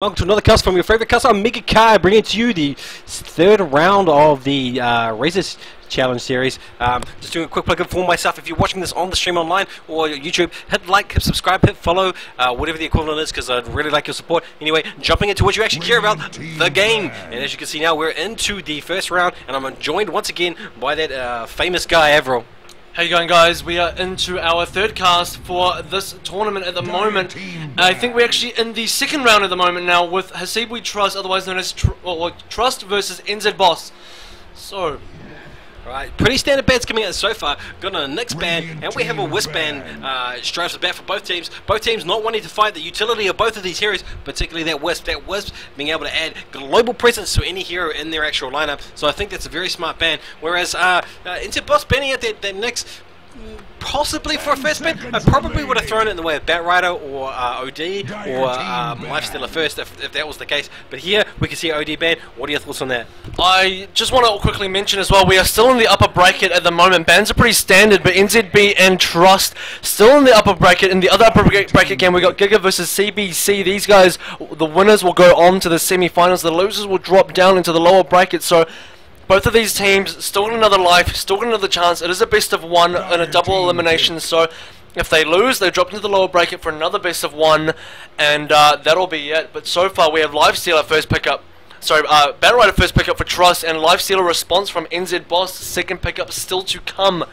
Welcome to another cast from your favorite cast. I'm Mega Kai, bringing to you the third round of the Razer Challenge series. Just doing a quick plug for myself. If you're watching this on the stream online or YouTube, hit like, hit subscribe, hit follow, whatever the equivalent is, because I'd really like your support. Anyway, jumping into what you actually care about, the game. And as you can see now, we're into the first round, and I'm joined once again by that famous guy, Avril. How you going, guys? We are into our third cast for this tournament at the moment. I think we're actually in the second round at the moment now with NZB Trust, otherwise known as Trust versus NZ Boss. So, right, pretty standard bans coming out so far. Got a Nix ban, and we have a Wisp ban straight off the bat for both teams. Both teams not wanting to fight the utility of both of these heroes, particularly that Wisp. That Wisp being able to add global presence to any hero in their actual lineup. So I think that's a very smart ban. Whereas NZ Boss banning out that Nix, possibly for a first ban, I probably would have thrown it in the way of Batrider or OD or Lifestealer first if that was the case. But here we can see OD ban. What are your thoughts on that? I just want to quickly mention as well, we are still in the upper bracket at the moment. Bans are pretty standard, but NZB and Trust still in the upper bracket. In the other upper bracket game, we got Giga versus CBC. These guys, the winners will go on to the semi-finals. The losers will drop down into the lower bracket. So both of these teams still got another life, still got another chance. It is a best of one and a double elimination, so if they lose, they drop into the lower bracket for another best of one, and that'll be it. But so far, we have Lifestealer first pickup. Sorry, Batrider first pickup for Trust, and Lifestealer response from NZ Boss, second pickup still to come.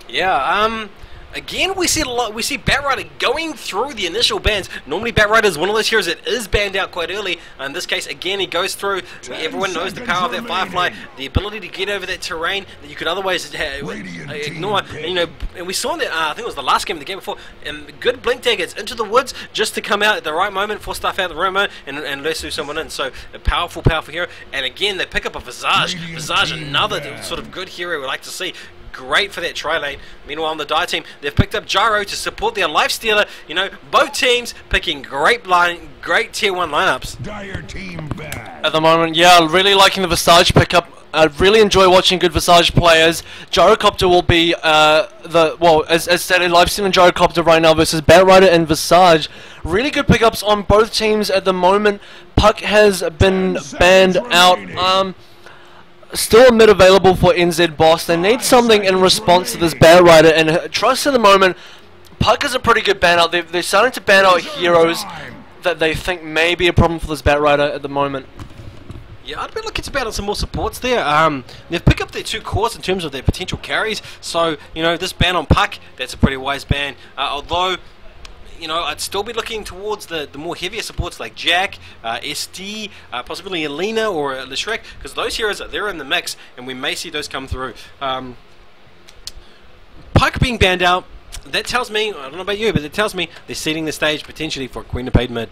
Yeah, again, we see Batrider going through the initial bans. Normally, Batrider is one of those heroes that is banned out quite early. In this case, again, he goes through. Everyone knows the power of that Firefly, the ability to get over that terrain that you could otherwise ignore. And we saw that. I think it was the last game of the game before. Good blink daggers into the woods just to come out at the right moment, force stuff out at the right moment, and lasso someone in. So a powerful hero. And again, they pick up a Visage. Visage, another sort of good hero we like to see. Great for that tri-lane. Meanwhile, on the Die team, they've picked up Gyro to support their Lifestealer. You know, both teams picking great tier 1 lineups. Dire team bad. At the moment, yeah, really liking the Visage pickup. I really enjoy watching good Visage players. Gyrocopter will be as stated, Lifestealer and Gyrocopter right now versus Batrider and Visage. Really good pickups on both teams at the moment. Puck has been banned out. Still a mid available for NZ Boss. They need something in response to this Batrider, and Trust at the moment, Puck is a pretty good ban out. They're starting to ban out heroes that they think may be a problem for this Batrider at the moment. Yeah, I'd be looking to ban out some more supports there. They've picked up their 2 cores in terms of their potential carries, so, you know, this ban on Puck, that's a pretty wise ban. Although, you know, I'd still be looking towards the more heavier supports like Jack, SD, possibly Alina or Lishrek, because those heroes, they're in the mix, and we may see those come through. Puck being banned out, that tells me, I don't know about you, but it tells me they're setting the stage potentially for Queen of Paid mid.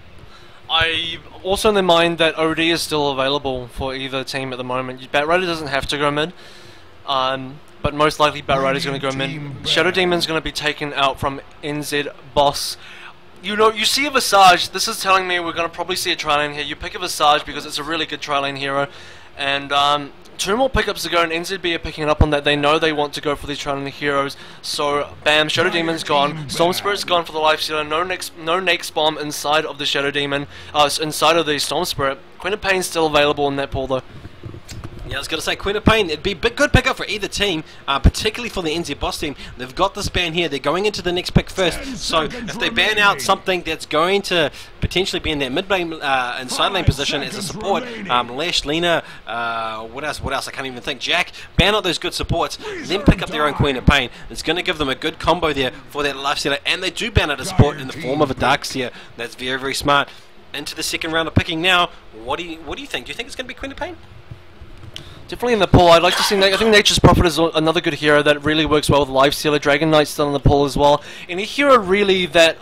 I also in the mind that OD is still available for either team at the moment. Batrider doesn't have to go mid. But most likely Batrider is going to go mid. Shadow Demon's going to be taken out from NZ Boss. You know, you see a Visage. This is telling me we're going to probably see a tri-lane here. You pick a Visage because it's a really good tri-lane hero. And 2 more pickups to go, and NZB are picking up on that. They know they want to go for these tri-lane heroes. So, bam, Shadow Demon's gone. Storm Spirit's gone for the Lifestealer. No Nex Bomb inside of the Shadow Demon. Inside of the Storm Spirit. Queen of Pain's still available in that pool, though. Yeah, I was going to say, Queen of Pain, it'd be a good pickup for either team, particularly for the NZ Boss team. They've got this ban here, they're going into the next pick first, so if they ban out something that's going to potentially be in that mid-lane and side-lane position as a support, Lash, Lena, what else, I can't even think, Jack, ban out those good supports, then pick up their own Queen of Pain. It's going to give them a good combo there for that Lifestealer, and they do ban out a support in the form of a Darkseer. That's very, very smart. Into the second round of picking now, what do you think? Do you think it's going to be Queen of Pain? Definitely in the pool. I'd like to see. I think Nature's Prophet is another good hero that really works well with Lifestealer. Dragon Knight's still in the pool as well. Any hero really that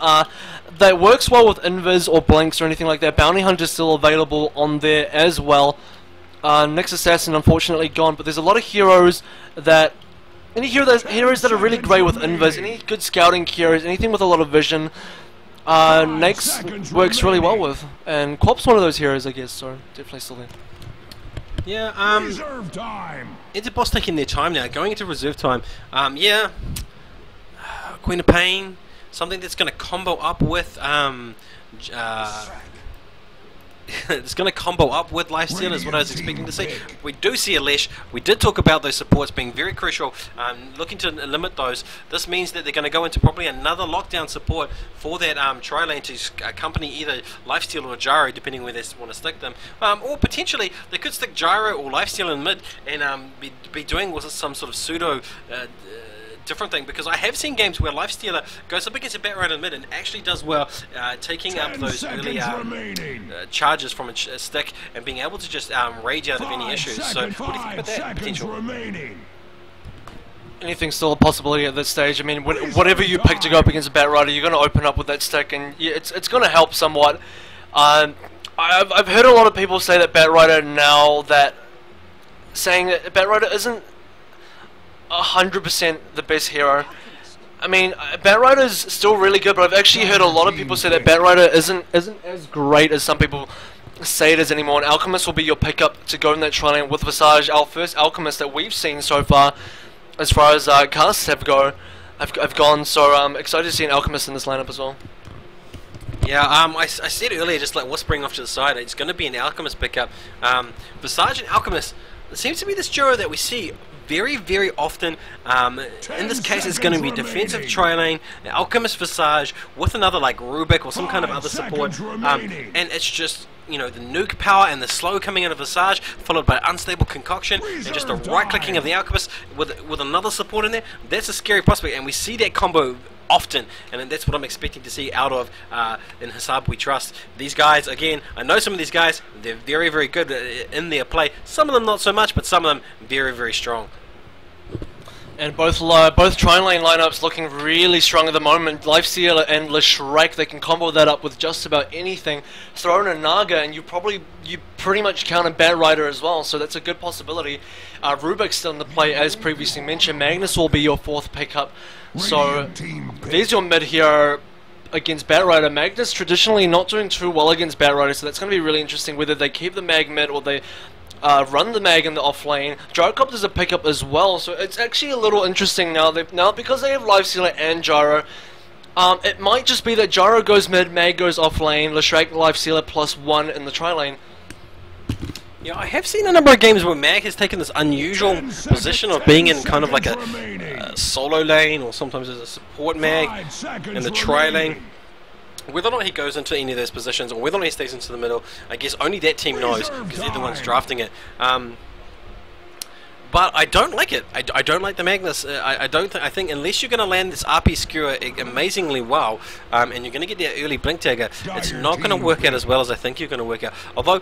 that works well with Invis or Blinks or anything like that. Bounty Hunter's still available on there as well. Nyx Assassin unfortunately gone, but there's a lot of heroes that heroes that are really great with Invis. Any good scouting heroes, anything with a lot of vision. Nyx works really well with, and Quap's one of those heroes, I guess. So definitely still there. Yeah, Reserve time. NZ Boss taking their time now, going into reserve time. Yeah, Queen of Pain, something that's going to combo up with it's going to combo up with Lifesteal is what I was expecting to see. We do see a Lesh. We did talk about those supports being very crucial, looking to limit those. This means that they're going to go into probably another lockdown support for that tri-lane to accompany either Lifesteal or Gyro, depending where they want to stick them. Or potentially they could stick Gyro or Lifesteal in mid and be doing with some sort of pseudo different thing, because I have seen games where Lifestealer goes up against a Batrider mid and actually does well, taking up those early charges from a stick and being able to just rage out of any issues. So what do you think about that potential? Anything's still a possibility at this stage. I mean, whatever you pick to go up against a Batrider, you're going to open up with that stick, and yeah, it's going to help somewhat. I've heard a lot of people say that Batrider now saying that Batrider isn't 100% the best hero. I mean, Batrider's still really good, but I've actually heard a lot of people say that Batrider isn't as great as some people say it is anymore, and Alchemist will be your pickup to go in that tri-lane with Visage, our first Alchemist that we've seen so far as casts have gone, so I'm excited to see an Alchemist in this lineup as well. Yeah, I said earlier, just like whispering off to the side, it's going to be an Alchemist pickup. Visage and Alchemist, it seems to be this duo that we see very, very often. In this case, it's going to be defensive tri-lane, Alchemist Visage with another like Rubik or some kind of other support, and it's just, you know, the nuke power and the slow coming out of Visage, followed by unstable concoction and just the right clicking of the Alchemist with another support in there. That's a scary prospect, and we see that combo often, and that's what I'm expecting to see out of in Hasab We Trust. These guys, again, I know some of these guys, they're very, very good in their play. Some of them not so much, but some of them very, very strong. And both tri-lane lineups looking really strong at the moment. Lifesteal and Leshrac, they can combo that up with just about anything. Throw in a Naga and you pretty much count a Batrider as well, so that's a good possibility. Rubik's still in the play as previously mentioned. Magnus will be your fourth pickup. So there's your mid here against Batrider. Magnus traditionally not doing too well against Batrider, so that's going to be really interesting whether they keep the mag mid or they run the mag in the off lane. Gyrocopter's a pickup as well, so it's actually a little interesting now. Because they have Lifestealer and Gyro, it might just be that Gyro goes mid, mag goes off lane, Leshrac Lifestealer +1 in the tri lane. Yeah, I have seen a number of games where Mag has taken this unusual position of being in kind of like a solo lane, or sometimes as a support Mag in the tri lane. Whether or not he goes into any of those positions, or whether or not he stays into the middle, I guess only that team knows, because they're the ones drafting it. But I don't like it. I don't like the Magnus. I think unless you're going to land this RP skewer amazingly well, and you're going to get that early blink tagger, it's not going to work out as well as I think you're going to work out. Although,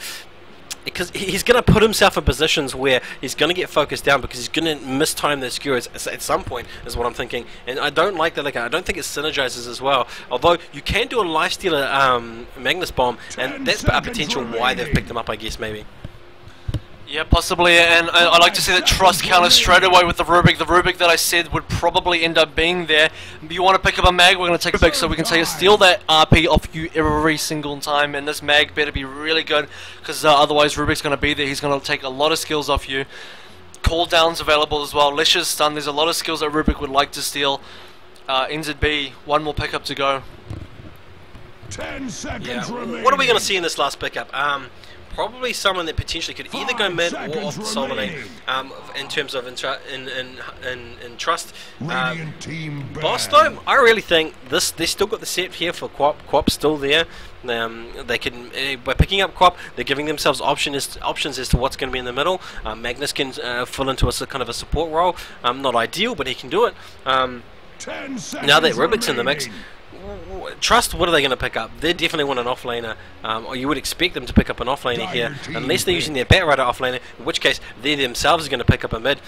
because he's going to put himself in positions where he's going to get focused down, because he's going to mistime those skewers at some point, is what I'm thinking. And I don't like that. Like, I don't think it synergizes as well. Although you can do a Lifestealer Magnus bomb, and that's a potential why they've picked him up, I guess, maybe. Yeah, possibly, and I like to see that Trust counter straight away with the Rubik that I said would probably end up being there. If you want to pick up a mag, we're going to take a pick so we can steal that RP off you every single time, and this mag better be really good, because otherwise Rubik's going to be there. He's going to take a lot of skills off you. Cooldowns available as well, Lesh's stun, there's a lot of skills that Rubik would like to steal. NZB, one more pickup to go. 10 seconds remaining. What are we going to see in this last pickup? Probably someone that potentially could either go mid or off the solo lane, in terms of in Trust. Boss though, I really think they still got the set here for Quap. Quap's still there. They can, by picking up Quap, they're giving themselves options as to what's going to be in the middle. Magnus can fill into a kind of a support role. Not ideal, but he can do it. Now that Rubik's in the mix, Trust, what are they going to pick up? They definitely want an offlaner, or you would expect them to pick up an offlaner here, unless they're using their Batrider offlaner, in which case they themselves are going to pick up a mid,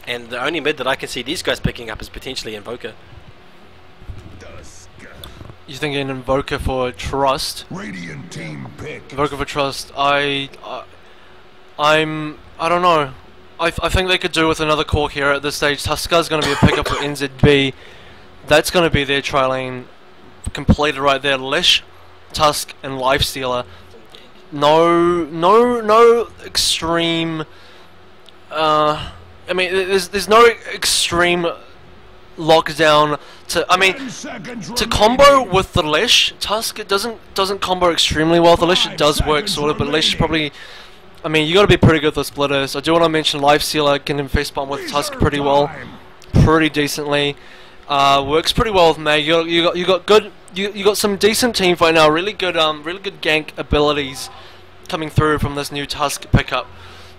and the only mid that I can see these guys picking up is potentially Invoker. You thinking Invoker for Trust? Radiant team pick. Invoker for Trust. I don't know. I think they could do with another core here at this stage. Tuska's going to be a pickup for NZB. That's going to be their tri lane completed right there. Lesh, Tusk, and Lifestealer. No extreme. I mean, there's no extreme lock down to, I mean, 10 seconds to remaining. combo with the Lesh. Tusk, it doesn't combo extremely well with the Lesh. It does work sort of, but Lesh probably, I mean, you got to be pretty good with the splitters. I do want to mention Lifestealer can face bomb with Tusk pretty well, pretty decently. Works pretty well with Mag. You got some decent team fight now. Really good gank abilities coming through from this new Tusk pickup.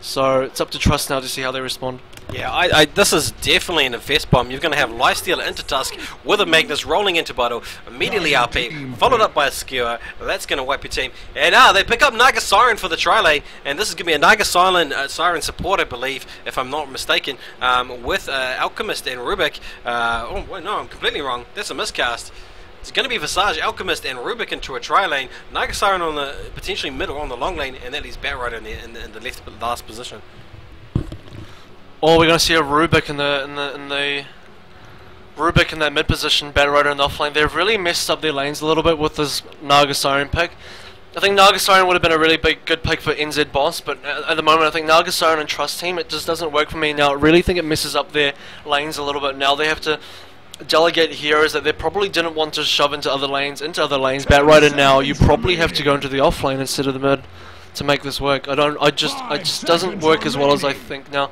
So it's up to Trust now to see how they respond. Yeah, this is definitely an invest bomb. You're going to have Lifestealer into Tusk with a Magnus rolling into Bottle, immediately RP, followed up by a Skewer. That's going to wipe your team. And they pick up Naga Siren for the tri-lane, and this is going to be a Naga Siren support, I believe, if I'm not mistaken, with Alchemist and Rubik. Oh, wait, no, I'm completely wrong. That's a miscast. It's going to be Visage, Alchemist, and Rubik into a tri-lane. Naga Siren on the potentially mid or on the long lane, and that leaves Batrider in the last position. Or we're going to see a Rubik in the Rubik in that mid position, Batrider in the offlane. They've really messed up their lanes a little bit with this Naga Siren pick. I think Naga Siren would have been a really good pick for NZ Boss, but at the moment I think Naga Siren and Trust Team, it just doesn't work for me now. I really think it messes up their lanes a little bit. Now they have to delegate heroes that they probably didn't want to shove into other lanes. Batrider now, you probably have to go into the offlane instead of the mid to make this work. It just doesn't work as well as I think now.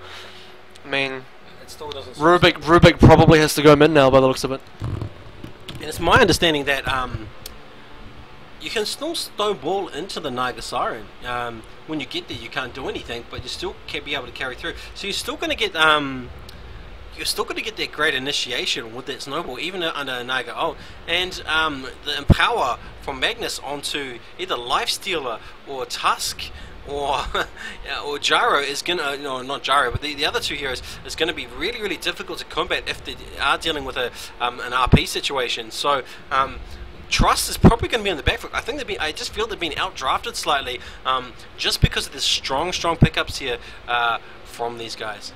I mean, Rubik probably has to go mid now by the looks of it. And it's my understanding that you can still snowball into the Naga Siren. When you get there, you can't do anything, but you still can be able to carry through. So you're still going to get that great initiation with that snowball, even under a Naga ult. And the empower from Magnus onto either Lifestealer or Tusk or Gyro is gonna, no, not Gyro, but the other two heroes is gonna be really difficult to combat if they are dealing with an RP situation. So Trust is probably going to be on the back foot. I just feel they've been outdrafted slightly, just because of the strong pickups here from these guys.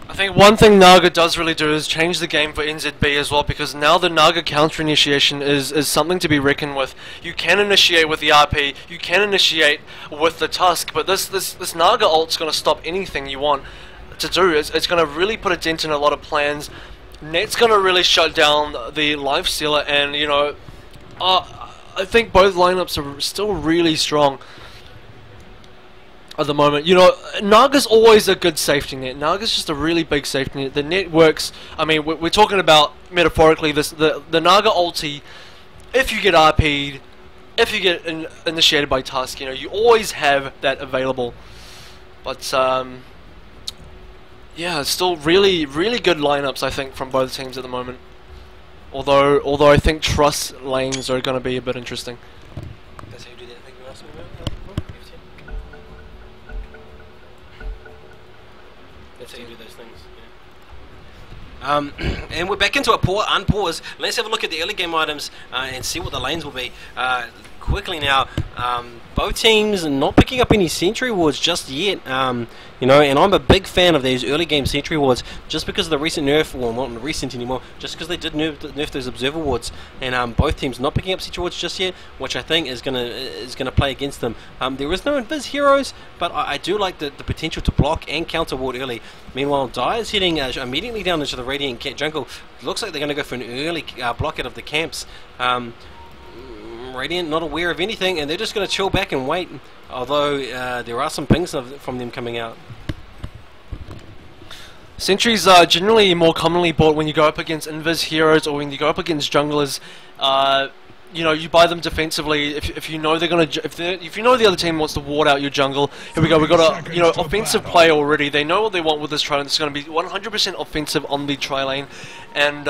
I think one thing Naga does really do is change the game for NZB as well, because now the Naga counter initiation is something to be reckoned with. You can initiate with the RP, you can initiate with the Tusk, but this Naga ult's going to stop anything you want to do. It's going to really put a dent in a lot of plans. Net's going to really shut down the Lifestealer, and you know, I think both lineups are still really strong at the moment. You know, Naga's always a good safety net. Naga's just a really big safety net. The net works, I mean, we're talking about, metaphorically, the Naga ulti, if you get RP'd, if you get initiated by Tusk, you know, you always have that available. But, yeah, it's still really good lineups, I think, from both teams at the moment. Although I think Trust lanes are going to be a bit interesting. That's how you do that thing you asked me about? That's how you do those things, yeah. And we're back into a unpause. Let's have a look at the early game items and see what the lanes will be. Quickly now, both teams not picking up any sentry wards just yet. You know, and I'm a big fan of these early game sentry wards just because of the recent nerf, well, not recent anymore, just because they did nerf those observer wards, and both teams not picking up sentry wards just yet, which I think is gonna play against them. There is no invis heroes, but I do like the potential to block and counter ward early. Meanwhile, Dire is heading immediately down into the Radiant jungle. Looks like they're gonna go for an early block out of the camps. Radiant not aware of anything, and they're just going to chill back and wait, although there are some pings from them coming out. Sentries are generally more commonly bought when you go up against invis heroes or when you go up against junglers. You know, you buy them defensively if you know they're gonna if you know the other team wants to ward out your jungle. Here we go. We've got a offensive play already. They know what they want with this tri lane. It's going to be 100% offensive on the tri lane, and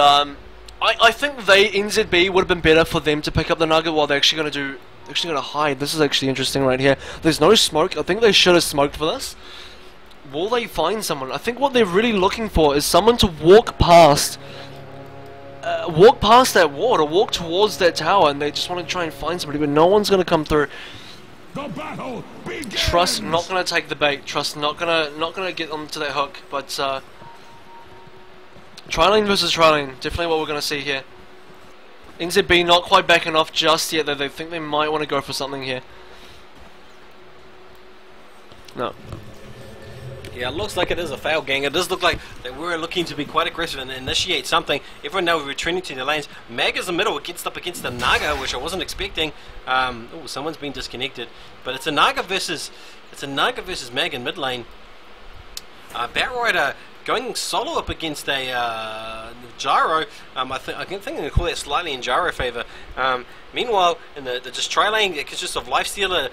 I think NZB would have been better for them to pick up the Nugget while they're actually going to hide. This is actually interesting right here. There's no smoke. I think they should have smoked for this. Will they find someone? I think what they're really looking for is someone to walk past that ward or walk towards that tower, and they just want to try and find somebody, but no one's going to come through. The battle begins. Trust not going to take the bait. Trust not going to get onto that hook, but tri-lane versus tri-lane, definitely what we're going to see here. NZB not quite backing off just yet, though they think they might want to go for something here. No. Yeah, it looks like it is a fail, gang. It does look like they were looking to be quite aggressive and initiate something. Everyone now returning to their lanes. Mag is in the middle, up against the Naga, which I wasn't expecting. Oh, someone's been disconnected. But it's a Naga versus Mag in mid lane. Batrider going solo up against a Gyro. I think I'm going to call that slightly in Gyro favor. Meanwhile, in the just tri lane, it consists of Lifestealer,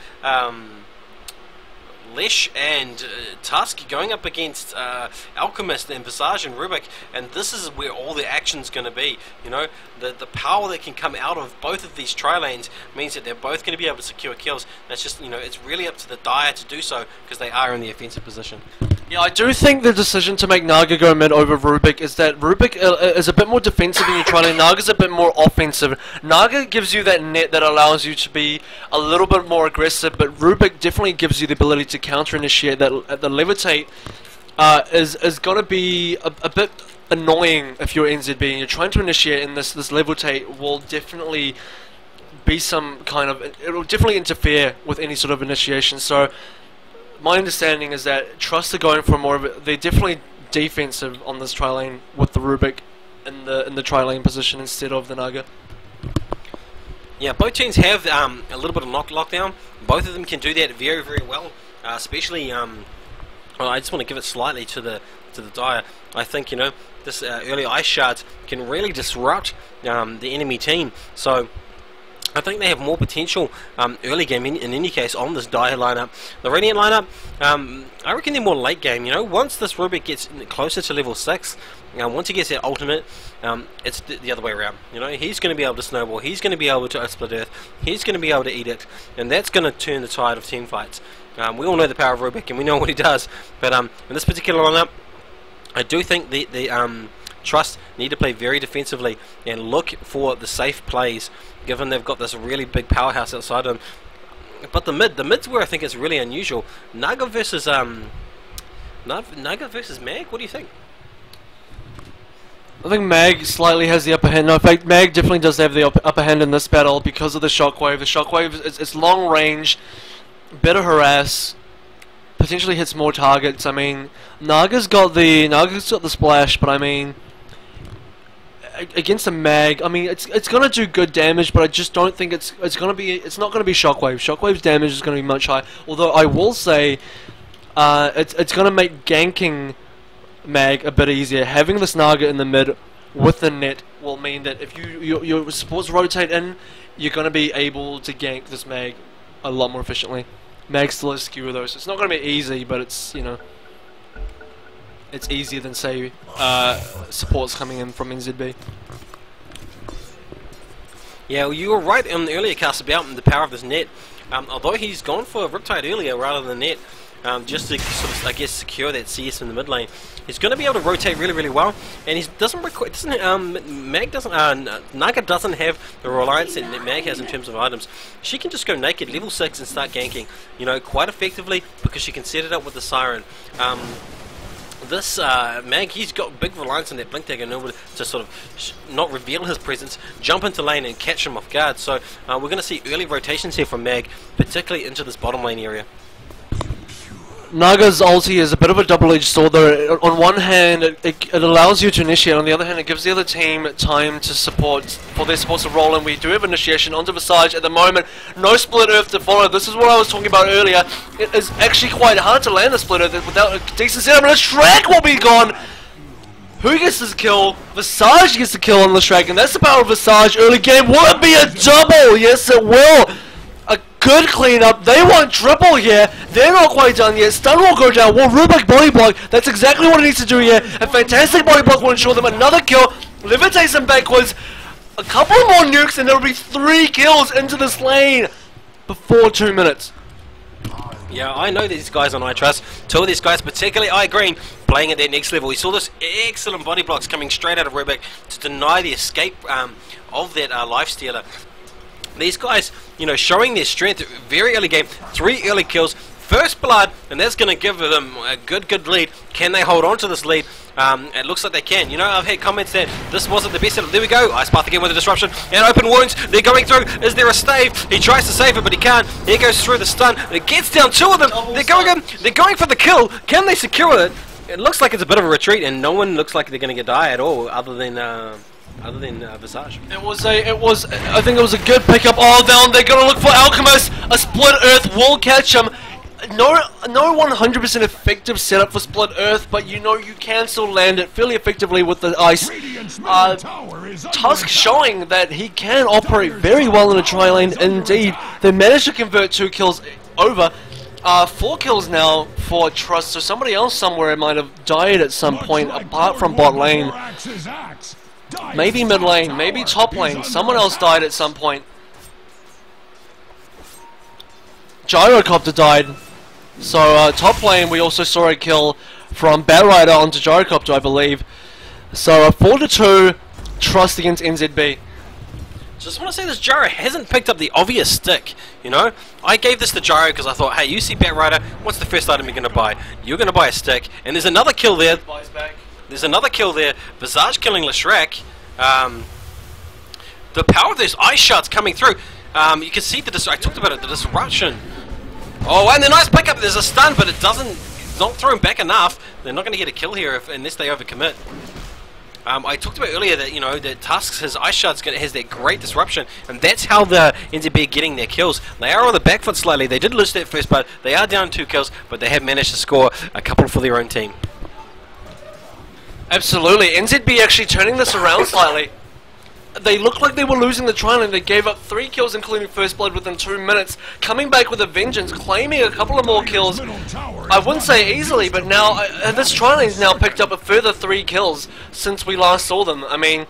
Lesh and Tusk going up against Alchemist and Visage and Rubik, and this is where all the action's going to be. You know, the power that can come out of both of these tri-lanes means that they're both going to be able to secure kills. That's just, you know, it's really up to the Dire to do so because they are in the offensive position. Yeah, I do think the decision to make Naga go mid over Rubik is that Rubik is a bit more defensive in your tri-lane. Naga's a bit more offensive. Naga gives you that net that allows you to be a little bit more aggressive, but Rubik definitely gives you the ability to counter-initiate. That the levitate is going to be a bit annoying if you're NZB and you're trying to initiate, and this levitate will definitely be some kind of, it will definitely interfere with any sort of initiation. So my understanding is that Trust are going for more of it. They're definitely defensive on this tri-lane with the Rubik in the tri-lane position instead of the Naga. Yeah, both teams have a little bit of lockdown. Both of them can do that very, very well. Especially, well, I just want to give it slightly to the Dire. I think, you know, this early ice shards can really disrupt the enemy team. So I think they have more potential early game in any case on this Dire lineup. The Radiant lineup, I reckon they're more late game. You know, once this Rubik gets closer to level 6, once he gets that ultimate, it's the other way around. You know, he's going to be able to snowball, he's going to be able to split earth, he's going to be able to edict, and that's going to turn the tide of team fights. We all know the power of Rubik and we know what he does, but in this particular lineup, I do think the Trust need to play very defensively and look for the safe plays, given they've got this really big powerhouse outside them. But the mid's where I think it's really unusual. Naga versus Mag. What do you think? I think Mag slightly has the upper hand. No, in fact, Mag definitely does have the upper hand in this battle because of the shockwave. The shockwave it's long range, better harass, potentially hits more targets. I mean, Naga's got the splash, but I mean, against a Mag, I mean, it's gonna do good damage, but I just don't think it's not gonna be shockwave. Shockwave's damage is gonna be much higher. Although I will say, it's gonna make ganking Mag a bit easier. Having this Naga in the mid with the net will mean that if your supports rotate in, you're gonna be able to gank this Mag a lot more efficiently. Mag still has skewer though, so it's not gonna be easy, but it's, you know, it's easier than, say, supports coming in from NZB. Yeah, well, you were right in the earlier cast about the power of this net. Although he's gone for a Riptide earlier rather than net, just to sort of, I guess, secure that CS in the mid lane. He's going to be able to rotate really, really well, and he doesn't require. Naga doesn't have the reliance that Mag has in terms of items. She can just go naked, level 6, and start ganking, you know, quite effectively because she can set it up with the Siren. This Mag, he's got big reliance on that blink dagger in order to sort of not reveal his presence, jump into lane and catch him off guard. So we're going to see early rotations here from Mag, particularly into this bottom lane area. Naga's ulti is a bit of a double-edged sword though. On one hand, it allows you to initiate, on the other hand it gives the other team time to for their supports to roll in. We do have initiation onto Visage at the moment. No split earth to follow. This is what I was talking about earlier. It is actually quite hard to land a split earth without a decent setup, and Shrek will be gone! Who gets this kill? Visage gets the kill on the Shrek, and that's the power of Visage early game. Will it be a double? Yes it will! Good cleanup. They want triple here. They're not quite done yet. Stun will go down. Will Rubik body block. That's exactly what he needs to do here. A fantastic body block will ensure them another kill. Levitates them backwards. A couple more nukes and there will be 3 kills into this lane before 2 minutes. Yeah, I know these guys on I Trust. 2 of these guys, particularly iGreen, playing at their next level. We saw this excellent body blocks coming straight out of Rubik to deny the escape of that Lifestealer. These guys, you know, showing their strength very early game. 3 early kills, first blood, and that's going to give them a good lead. Can they hold on to this lead? It looks like they can. You know, I've had comments that this wasn't the best setup. There we go. Ice Path again with a disruption and open wounds. They're going through. Is there a stave? He tries to save it, but he can't. Here goes through the stun. It gets down 2 of them. They're going for the kill. Can they secure it? It looks like it's a bit of a retreat, and no one looks like they're going to die at all, other than Visage. I think it was a good pickup. Oh, down. They're gonna look for Alchemist. A Split Earth will catch him. No 100% effective setup for Split Earth, but you know you can still land it fairly effectively with the ice. Tusk showing that he can operate very well in a tri-lane. Indeed, they managed to convert 2 kills over. 4 kills now for Trust, so somebody else somewhere might have died at some point apart from bot lane. Maybe mid lane, maybe top lane, someone else died at some point. Gyrocopter died. So top lane we also saw a kill from Batrider onto Gyrocopter, I believe. So 4-2 Trust against NZB. Just want to say this Gyro hasn't picked up the obvious stick, you know? I gave this to Gyro because I thought, hey, you see Batrider, what's the first item you're going to buy? You're going to buy a stick, and there's another kill there. There's another kill there. Visage killing Leshrac. The power of those ice shots coming through. You can see I talked about it, the disruption. Oh, and the nice pickup. There's a stun, but it's not thrown back enough. They're not going to get a kill here unless they overcommit. I talked about earlier that, you know, that Tusk's his ice shots has that great disruption, and that's how the NZB are getting their kills. They are on the back foot slightly. They did lose that first, but they are down 2 kills, but they have managed to score a couple for their own team. Absolutely. NZB actually turning this around slightly. They looked like they were losing the tri-lane. They gave up 3 kills, including first blood, within 2 minutes. Coming back with a vengeance, claiming a couple of more kills. I wouldn't say easily, but now this tri-lane's now picked up a further 3 kills since we last saw them. I mean,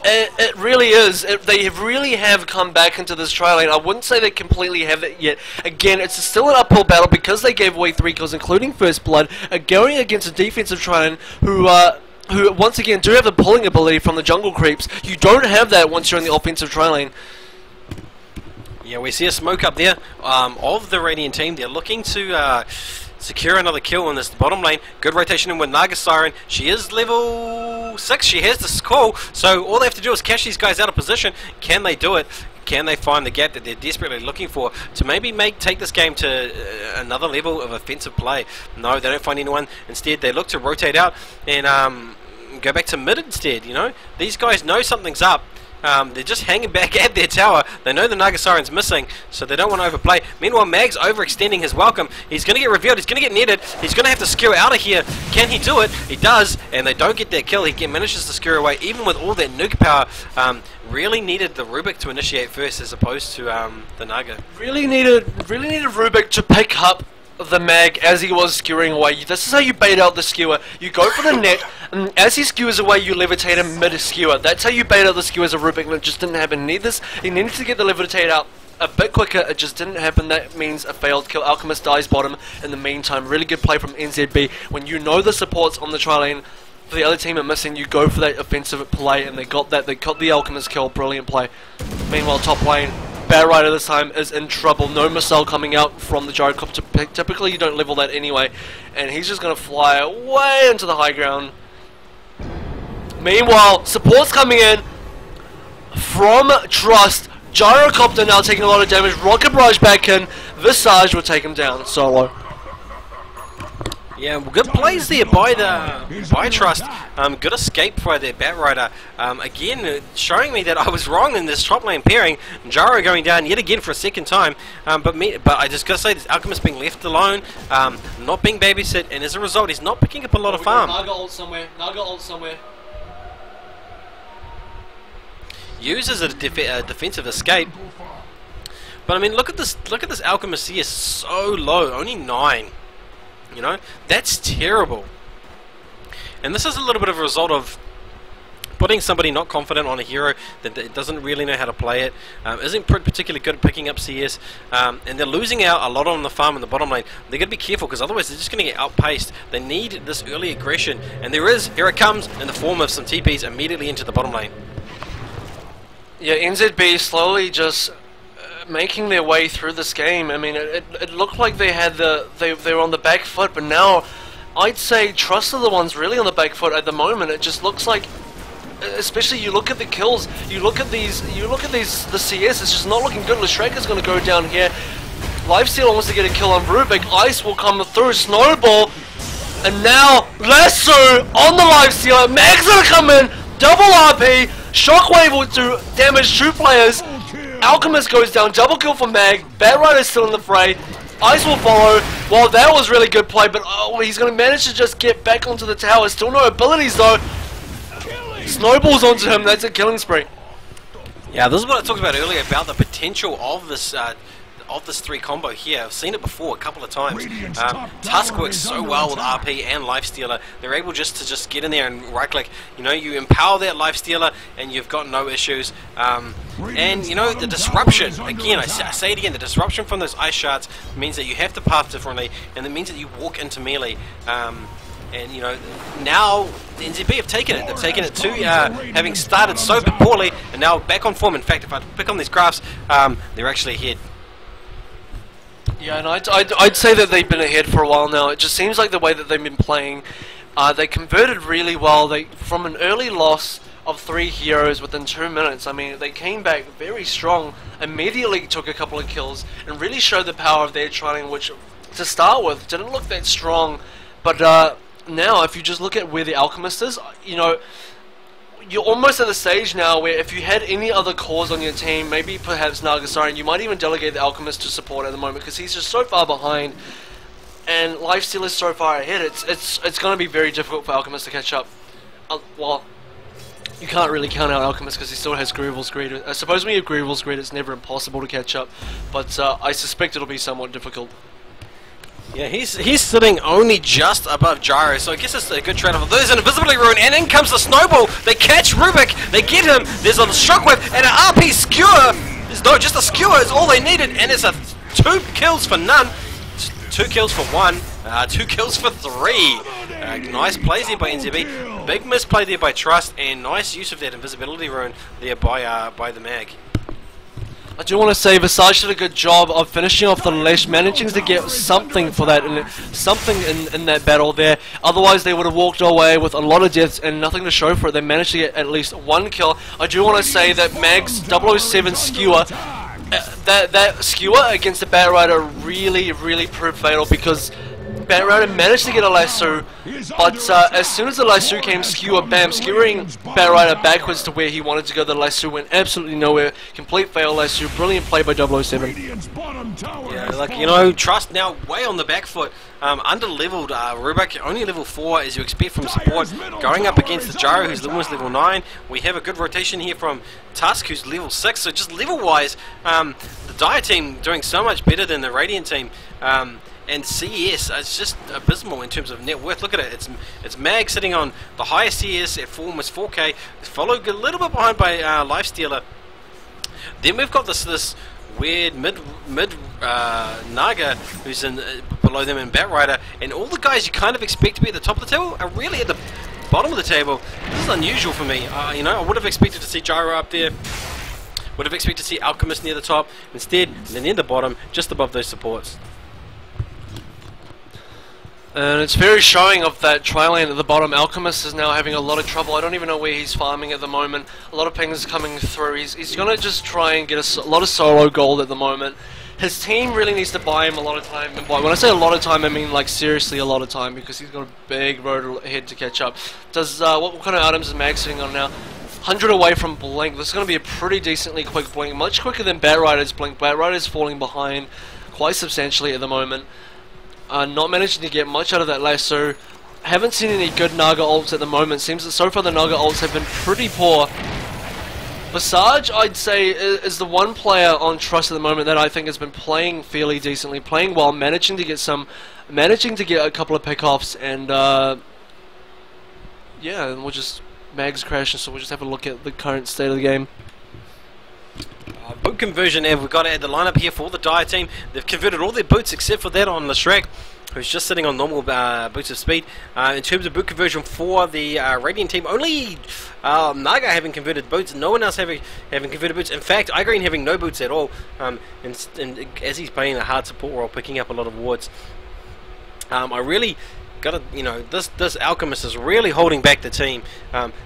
it really is. They really have come back into this tri-lane. I wouldn't say they completely have it yet. Again, it's still an uphill battle because they gave away 3 kills, including first blood, going against a defensive tri-lane who once again do have the pulling ability from the jungle creeps. You don't have that once you're in the offensive tri-lane. Yeah, we see a smoke up there of the Radiant team. They're looking to secure another kill in this bottom lane. Good rotation in with Naga Siren. She is level 6. She has the call, so all they have to do is catch these guys out of position. Can they do it? Can they find the gap that they're desperately looking for to maybe take this game to another level of offensive play? No, they don't find anyone. Instead, they look to rotate out and go back to mid instead, you know? These guys know something's up. They're just hanging back at their tower. They know the Naga Siren's missing, so they don't want to overplay. Meanwhile, Mag's overextending his welcome. He's going to get revealed. He's going to get netted. He's going to have to skewer out of here. Can he do it? He does, and they don't get that kill. He manages to skewer away, even with all that nuke power. Really needed the Rubik to initiate first, as opposed to the Naga. Really needed Rubik to pick up the Mag as he was skewering away. This is how you bait out the skewer. You go for the net, and as he skewers away, you levitate him mid-skewer. That's how you bait out the skewer as a Rubik, and it just didn't happen. He needed to get the levitate out a bit quicker. It just didn't happen. That means a failed kill. Alchemist dies bottom in the meantime. Really good play from NZB. When you know the supports on the tri-lane for the other team are missing, you go for that offensive play, and they got that. They got the Alchemist kill. Brilliant play. Meanwhile, top lane, Batrider this time is in trouble. No missile coming out from the Gyrocopter. Typically, you don't level that anyway, and he's just going to fly way into the high ground. Meanwhile, support's coming in from Trust. Gyrocopter now taking a lot of damage. Rocket Barrage back in. Visage will take him down solo. Yeah, good plays there by Trust. Good escape by their Batrider. Again, showing me that I was wrong in this top lane pairing. Gyro going down yet again for a second time. But I just gotta say, this Alchemist being left alone, not being babysit, and as a result, he's not picking up a lot of farm. Naga ult somewhere. Naga ult somewhere. Uses a defensive escape. But I mean, look at this Alchemist here, so low, only 9. You know, that's terrible. And this is a little bit of a result of putting somebody not confident on a hero that doesn't really know how to play it, isn't particularly good at picking up CS, and they're losing out a lot on the farm in the bottom lane. They're going to be careful, because otherwise they're just going to get outpaced. They need this early aggression, and here it comes in the form of some TPs immediately into the bottom lane. Yeah, NZB slowly just making their way through this game. I mean, it looked like they had they were on the back foot, but now I'd say Trust are the ones really on the back foot at the moment. It just looks like, especially you look at the kills, you look at the CS, it's just not looking good. Leshraker's going to go down here. Lifestealer wants to get a kill on Rubik. Ice will come through. Snowball. And now Lasso on the Lifestealer. Mag's going to come in. Double RP. Shockwave will do damage to players. Alchemist goes down. Double kill for Mag. Batrider's still in the fray. Ice will follow. Well, that was really good play, but oh, he's going to manage to just get back onto the tower. Still no abilities though. Snowballs onto him. That's a killing spree. Yeah, this is what I talked about earlier about the potential of this 3 combo here. I've seen it before a couple of times. Tusk works so well with RP and Lifestealer. They're able just to get in there and right click. You know, you empower that Lifestealer and you've got no issues. And you know, the disruption, again, I say it again, the disruption from those ice shards means that you have to path differently, and it means that you walk into melee. And you know, now the NZB have taken it. They've taken it to having started so poorly and now back on form. In fact, if I pick on these graphs, they're actually ahead. Yeah, and I'd say that they've been ahead for a while now. It just seems like the way that they've been playing, they converted really well. They from an early loss of 3 heroes within 2 minutes. I mean, they came back very strong, immediately took a couple of kills, and really showed the power of their trialing, which to start with didn't look that strong. But now, if you just look at where the Alchemist is, you know, you're almost at the stage now where if you had any other cores on your team, maybe perhaps Nagasarian, you might even delegate the Alchemist to support at the moment because he's just so far behind, and Lifesteal is so far ahead. It's going to be very difficult for Alchemist to catch up. Well, you can't really count out Alchemist because he still has Grieval's Greed. I suppose when you have Grieval's Greed, it's never impossible to catch up, but I suspect it'll be somewhat difficult. Yeah, he's sitting only just above Gyro, so I guess it's a good trade-off. There's an Invisibility Rune, and in comes the Snowball. They catch Rubik, they get him. There's a Shockwave and an RP Skewer. No, just a Skewer is all they needed, and it's a 2 kills for none. 2 kills for 1, 2 kills for 3. Nice plays there by NZB. Big misplay there by Trust, and nice use of that Invisibility Rune there by the Mag. I do want to say Visage did a good job of finishing off the Lesh, managing to get something for that, something in that battle there. Otherwise, they would have walked away with a lot of deaths and nothing to show for it. They managed to get at least 1 kill. I do want to say that Mag's 007 Skewer, that Skewer against the Batrider really proved fatal because Batrider managed to get a lasso, but as soon as the lasso came, Skewer, bam, skewering Batrider backwards to where he wanted to go. The lasso went absolutely nowhere. Complete fail lasso. Brilliant play by 007. Yeah, like, you know, Trust now way on the back foot. Under-leveled Rubik, only level 4 as you expect from support. Going up against the Gyro, who's almost level 9. We have a good rotation here from Tusk, who's level 6. So just level-wise, the Dire team doing so much better than the Radiant team. And CES, it's just abysmal in terms of net worth. Look at it. It's Mag sitting on the highest CES at almost 4K. It's followed a little bit behind by Lifestealer. Then we've got this weird mid Naga who's below them in Batrider, and all the guys you kind of expect to be at the top of the table are really at the bottom of the table. This is unusual for me. You know, I would have expected to see Gyro up there. Would have expected to see Alchemist near the top. Instead, they're near the bottom, just above those supports. And it's very showing of that tri-lane at the bottom. Alchemist is now having a lot of trouble. I don't even know where he's farming at the moment. A lot of pings coming through. He's going to just try and get a lot of solo gold at the moment. His team really needs to buy him a lot of time. And when I say a lot of time, I mean like seriously a lot of time, because he's got a big road ahead to catch up. Does what kind of items is Mag sitting on now? 100 away from Blink. This is going to be a pretty decently quick Blink. Much quicker than Batrider's Blink. Batrider's falling behind quite substantially at the moment. Not managing to get much out of that lasso. Haven't seen any good Naga ults at the moment. Seems that so far the Naga ults have been pretty poor. Visage, I'd say, is the one player on Trust at the moment that I think has been playing fairly decently, playing well, managing to get a couple of pickoffs, and yeah, and we'll just Mag's crashing, so we'll just have a look at the current state of the game. boot conversion, and we've got to add the lineup here for the Dire team. They've converted all their boots except for that on Leshrac, who's just sitting on normal boots of speed. In terms of boot conversion for the Radiant team, only Naga having converted boots, no one else having converted boots. In fact, iGreen having no boots at all, and as he's playing a hard support role, picking up a lot of wards. I really gotta, this Alchemist is really holding back the team.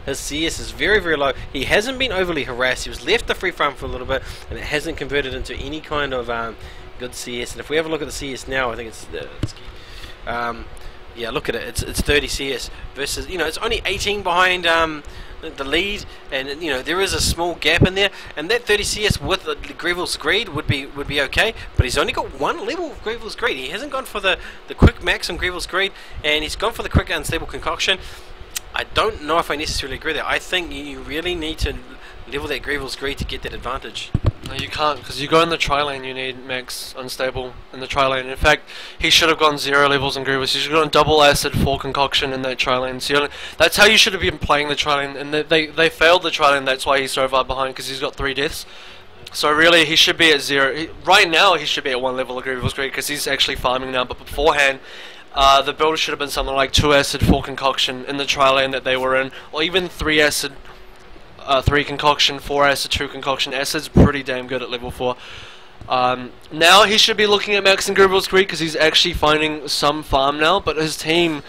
His CS is very, very low. He hasn't been overly harassed. He was left the free farm for a little bit, and it hasn't converted into any kind of good CS. And if we have a look at the CS now, I think it's yeah, look at it. It's 30 CS versus, it's only 18 behind the lead, and there is a small gap in there. And that 30 CS with the Grevil's Greed would be okay, but he's only got one level of Grevil's Greed. He hasn't gone for the quick max on Grevil's Greed, and he's gone for the quick unstable concoction. I don't know if I necessarily agree there. I think you really need to level that Grevil's Greed to get that advantage. No, you can't, because you go in the tri-lane, you need max unstable in the tri-lane. In fact, he should have gone 0 levels on Grievous. He should have gone double acid 4 concoction in that tri-lane. So that's how you should have been playing the tri-lane, and they failed the tri-lane. That's why he's so far behind, because he's got 3 deaths. So really, he should be at 0. Right now, he should be at 1 level of Grievous Greed, because he's actually farming now. But beforehand, the build should have been something like 2 acid 4 concoction in the tri-lane that they were in, or even 3 acid 3 concoction, 4 acid, 2 concoction. Acid's pretty damn good at level 4. Now he should be looking at maxing Grievous Greed, because he's actually finding some farm now, but his team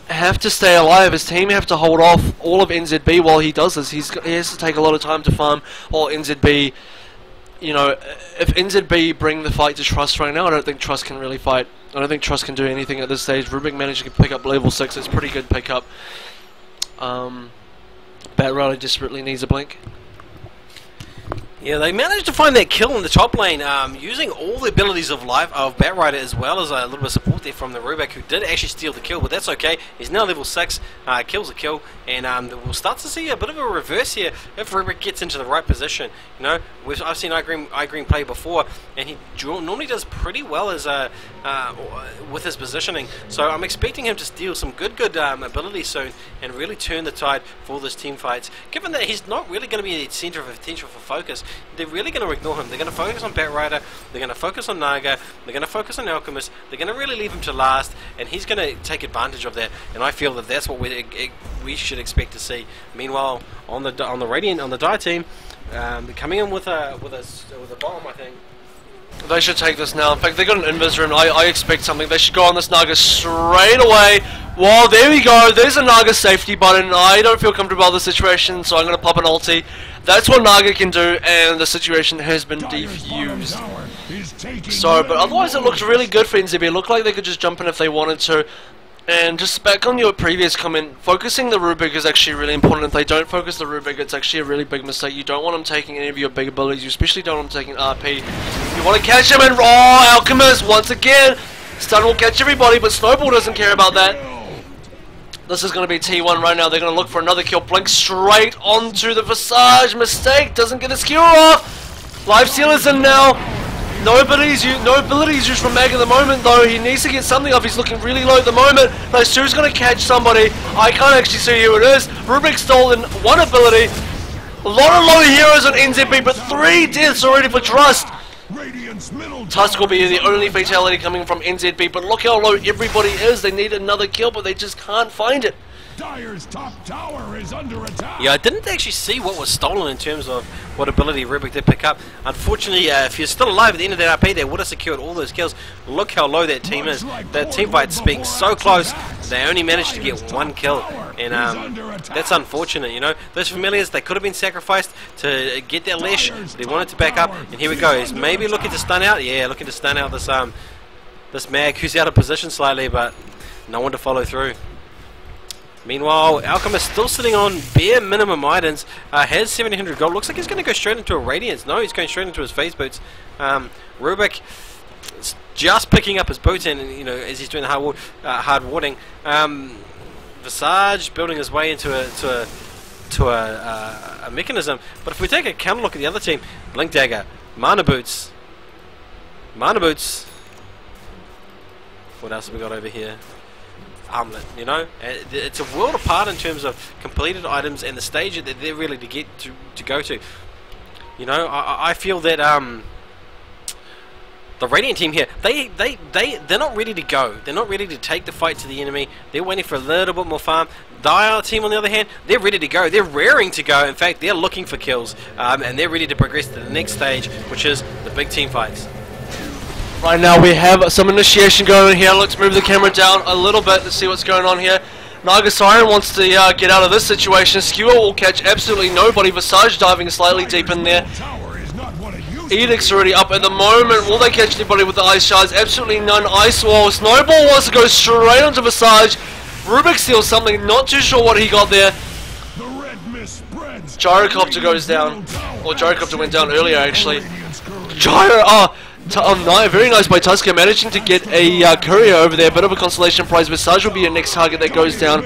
have to stay alive. His team have to hold off all of NZB while he does this. He has to take a lot of time to farm while NZB, if NZB bring the fight to Trust right now, I don't think Trust can really fight. I don't think Trust can do anything at this stage. Rubik managed to pick up level 6. It's a pretty good pickup. Batrider desperately needs a blink. Yeah, they managed to find that kill in the top lane, using all the abilities of Batrider, as well as a little bit of support there from the Rubik, who did actually steal the kill, but that's okay. He's now level 6, kills a kill, and we'll start to see a bit of a reverse here if Rubik gets into the right position. I've seen iGreen play before, and he normally does pretty well as with his positioning. So I'm expecting him to steal some good ability soon and really turn the tide for this team fights. Given that he's not really going to be the centre of attention for focus, they're really going to ignore him. They're going to focus on Batrider, they're going to focus on Naga, they're going to focus on Alchemist, they're going to really leave him to last, and he's going to take advantage of that. And I feel that that's what we should expect to see. Meanwhile, on the Radiant, on the Dire team, coming in with a bomb, I think. They should take this now. In fact, they got an invis rune. I expect something. They should go on this Naga straight away. Well, there we go. There's a Naga safety button. I don't feel comfortable about the situation, so I'm going to pop an ulti. That's what Naga can do, and the situation has been defused. So, but otherwise it looked really good for NZB. It looked like they could just jump in if they wanted to. And just back on your previous comment, focusing the Rubik is actually really important. If they don't focus the Rubik, it's actually a really big mistake. You don't want them taking any of your big abilities. You especially don't want them taking RP. You want to catch him and raw Alchemist once again. Stun will catch everybody, but Snowball doesn't care about that. This is going to be T1 right now. They're going to look for another kill. Blink straight onto the Visage. Mistake. Doesn't get his Q off. Lifestealer's in now. No abilities used from Mag at the moment, though. He needs to get something off. He's looking really low at the moment. Those two's going to catch somebody. I can't actually see who it is. Rubik stolen one ability. A lot of low heroes on NZB, but 3 deaths already for Trust. Tusk will be the only fatality coming from NZB, but look how low everybody is. They need another kill, but they just can't find it. Dire's top tower is under attack. Yeah, I didn't actually see what was stolen in terms of what ability Rubik did pick up. Unfortunately, if you're still alive at the end of that RP, they would have secured all those kills. Look how low that team is. That team fight's being so close, they only managed to get 1 kill. And that's unfortunate, Those familiars, they could have been sacrificed to get that Lesh. They wanted to back up, and here we go. He's maybe looking to stun out. Yeah, looking to stun out this Mag, who's out of position slightly, but no one to follow through. Meanwhile, Alchemist still sitting on bare minimum items, has 1700 gold. Looks like he's going to go straight into a Radiance. No, he's going straight into his phase boots. Rubik just picking up his boots, and as he's doing the hard warding. Visage building his way into a mechanism. But if we take a counter look at the other team, Blink Dagger, Mana Boots. What else have we got over here? Armlet, it's a world apart in terms of completed items and the stage that they're really to go to. You know, I feel that the Radiant team here, they're not ready to go. They're not ready to take the fight to the enemy. They're waiting for a little bit more farm. Dire team, on the other hand, they're ready to go. They're raring to go. In fact, they're looking for kills, and they're ready to progress to the next stage, which is the big team fights. Right now we have some initiation going on here. Let's move the camera down a little bit to see what's going on here. Naga Siren wants to get out of this situation. Skewer will catch absolutely nobody. Visage diving slightly deep in there. Edict's already up at the moment. Will they catch anybody with the ice shards? Absolutely none. Ice wall. Snowball wants to go straight onto Visage. Rubik steals something. Not too sure what he got there. Gyrocopter goes down. Or Gyrocopter went down earlier actually. Very nice by Tusker, managing to get a courier over there. Bit of a consolation prize. Visage will be your next target that goes down.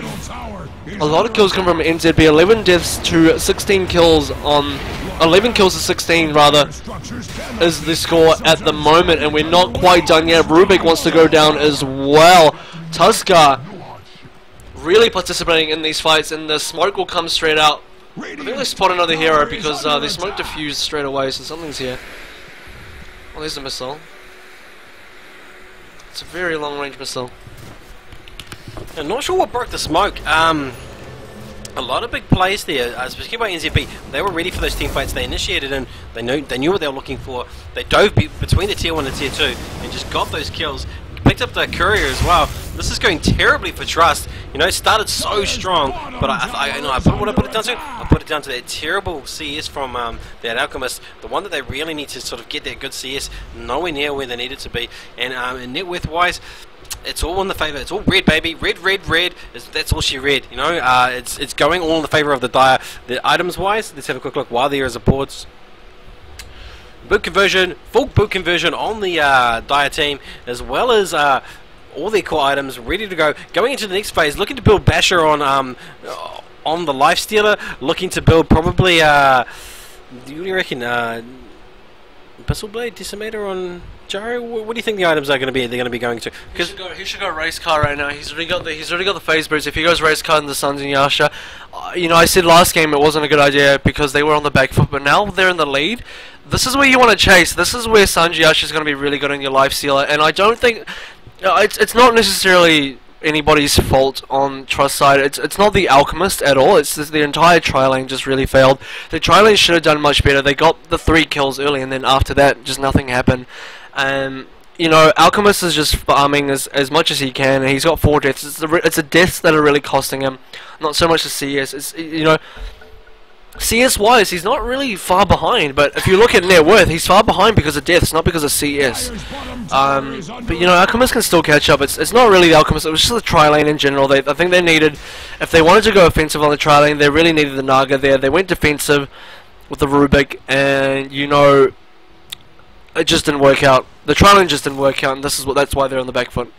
A lot of kills come from NZB. 11 deaths to 16 kills on... 11 kills to 16 rather is the score at the moment, and we're not quite done yet. Rubik wants to go down as well. Tusker really participating in these fights, and the smoke will come straight out. I think they spot another hero because the smoke diffused straight away, so something's here. Oh, there's a missile. It's a very long range missile. I'm not sure what broke the smoke. A lot of big plays there, especially by NZB. They were ready for those team fights. They initiated and they knew what they were looking for. They dove between the tier 1 and tier 2 and just got those kills. Picked up the courier as well. This is going terribly for Trust. You know, it started so strong, but what I put it down to? I put it down to that terrible CS from that Alchemist. The one that they really need to sort of get that good CS nowhere near where they need it to be. And net worth wise, it's all in the favour. It's all red, baby. Red. That's all she read. You know, it's going all in the favour of the Dire. The items wise, let's have a quick look. While there is a pause. Boot conversion, full boot conversion on the Dire team, as well as all their core items ready to go. Going into the next phase, looking to build Basher on the Lifestealer. Looking to build probably what do you reckon? Pistol Blade, Decimator on Jaro. What do you think the items are going to be? They're going to be going to? Because he should go race car right now. He's already got the phase boost. If he goes race car in the Suns and Yasha, you know, I said last game it wasn't a good idea because they were on the back foot, but now they're in the lead. This is where you want to chase. This is where Sanji Yasha is going to be really good on your life stealer, and I don't think it's not necessarily anybody's fault on Trust side. It's not the Alchemist at all. It's just the entire tri-lane just really failed. The tri-lane should have done much better. They got the 3 kills early, and then after that, just nothing happened. You know, Alchemist is just farming as much as he can, and he's got 4 deaths. It's the deaths that are really costing him, not so much the CS. It's, you know, CS-wise, he's not really far behind, but if you look at net worth, he's far behind because of deaths, not because of CS. But you know, Alchemist can still catch up. It's not really the Alchemist, it was just the tri-lane in general. I think they needed, if they wanted to go offensive on the tri-lane, they really needed the Naga there. They went defensive with the Rubik, and you know, it just didn't work out. The tri-lane just didn't work out, and that's why they're on the back foot.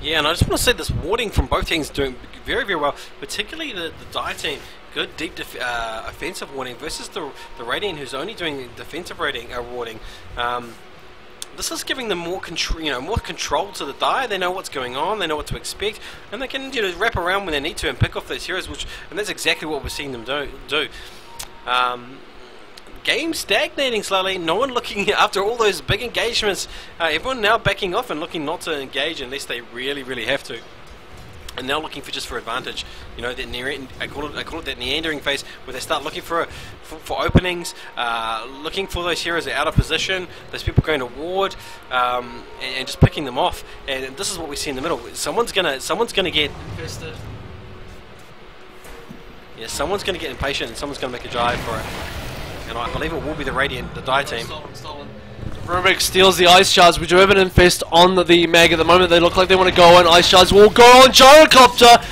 Yeah, and I just want to say this warding from both teams doing very, very well, particularly the Dire team. Good deep offensive warding versus the Radiant, who's only doing defensive warding. This is giving them more control, more control to the Dire. They know what's going on, they know what to expect, and they can wrap around when they need to and pick off those heroes. And that's exactly what we're seeing them do. Game stagnating slowly. No one looking after all those big engagements. Everyone now backing off and looking not to engage unless they really, really have to. And now looking for advantage. You know, that I call it that meandering phase where they start looking for openings, looking for those heroes that are out of position, those people going to ward, and just picking them off. And this is what we see in the middle. Someone's gonna get infested. Yeah, someone's gonna get impatient and someone's gonna make a drive for it. And I believe it will be the Radiant, the Die team. Rubik steals the Ice Shards. We do have an infest on the Mag at the moment. They look like they want to go on. Ice Shards will go on. Gyrocopter.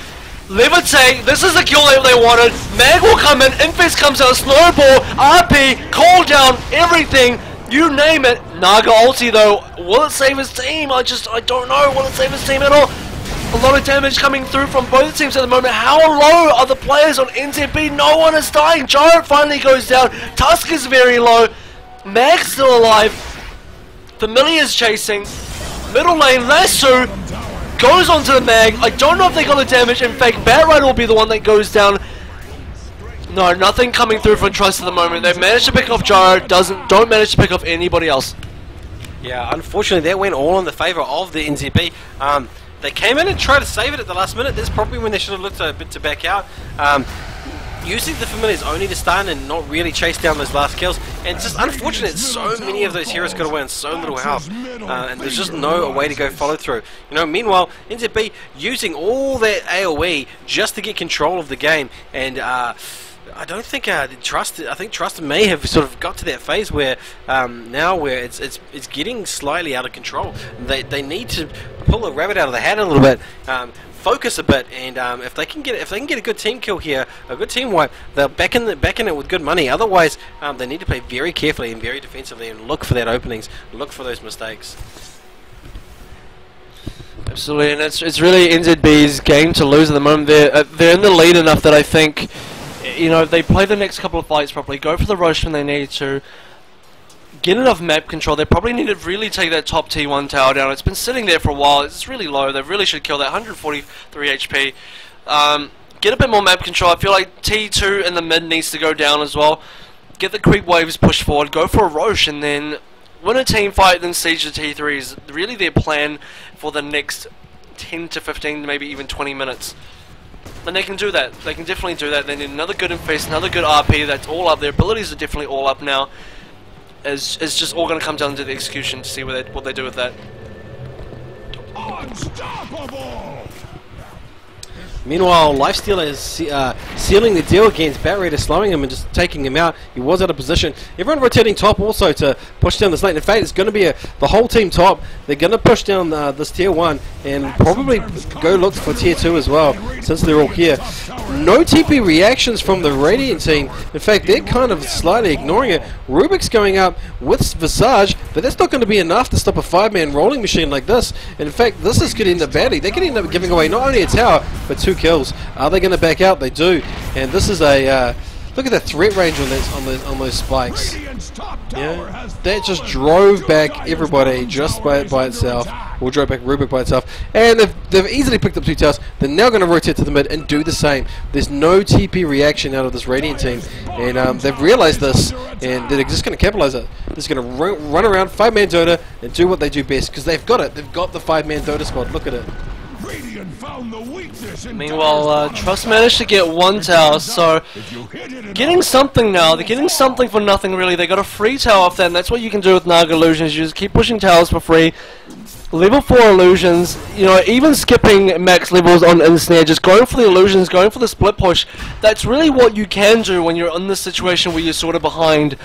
Levitate. This is the kill that they wanted. Mag will come in. Infest comes out. Snowball. RP. Call down. Everything. You name it. Naga ulti though. Will it save his team? I don't know. Will it save his team at all? A lot of damage coming through from both teams at the moment. How low are the players on NZB? No one is dying. Gyro finally goes down. Tusk is very low. Mag's still alive. Familiar's chasing. Middle lane, Lasso goes onto the Mag. I don't know if they got the damage. In fact, Batrider will be the one that goes down. No, nothing coming through from Trust at the moment. They've managed to pick off Gyro, don't manage to pick off anybody else. Yeah, unfortunately that went all in the favour of the NZB. They came in and tried to save it at the last minute. That's probably when they should have looked a bit to back out. Using the familiars only to stun and not really chase down those last kills. And it's just unfortunate so many of those heroes got away in so little health. And there's just no way to go follow through. You know, meanwhile, NZB using all that AoE just to get control of the game. And I don't think Trust. I think Trust may have sort of got to that phase where now where it's getting slightly out of control. They need to pull the rabbit out of the hat a little bit, focus a bit, and if they can get a good team kill here, a good team wipe, they're back in it with good money. Otherwise, they need to play very carefully and very defensively and look for that openings, look for those mistakes. Absolutely, and it's really NZB's game to lose at the moment. They're in the lead enough that I think, you know, if they play the next couple of fights properly, go for the rush when they need to, get enough map control. They probably need to really take that top T1 tower down. It's been sitting there for a while. It's really low. They really should kill that 143 HP. Get a bit more map control. I feel like T2 in the mid needs to go down as well. Get the creep waves pushed forward. Go for a Roche and then win a team fight, then siege the T3 is really their plan for the next 10 to 15, maybe even 20 minutes. And they can do that. They can definitely do that. They need another good Infest, another good RP. That's all up. Their abilities are definitely all up now. It's just all going to come down to the execution to see what they do with that. Unstoppable! Meanwhile, Lifesteal is sealing the deal against Batraider, slowing him and just taking him out. He was out of position. Everyone rotating top also to push down this lane. In fact, it's going to be the whole team top. They're going to push down this tier 1 and probably go look for tier 2 as well, since they're all here. No TP reactions from the Radiant team. In fact, they're kind of slightly ignoring it. Rubik's going up with Visage, but that's not going to be enough to stop a 5-man rolling machine like this. And in fact, this is getting up badly. They could end up giving away not only a tower, but 2 kills. Are they going to back out? They do. And this is a look at the threat range on those spikes. Yeah, that just drove back everybody just by itself. Or drove back Rubik by itself. And they've easily picked up 2 towers. They're now going to rotate to the mid and do the same. There's no TP reaction out of this Radiant team, and they've realized this, and they're just going to capitalize it. They're just going to run around 5-man Dota and do what they do best, because they've got it. They've got the 5-man Dota squad. Look at it. Meanwhile, Trust managed to get 1 tower, so getting something now. They're getting something for nothing, really. They got a free tower off that, and that's what you can do with Naga Illusions. You just keep pushing towers for free. Level 4 illusions, you know, even skipping max levels on Insnare, just going for the illusions, going for the split push. That's really what you can do when you're in this situation where you're sort of behind.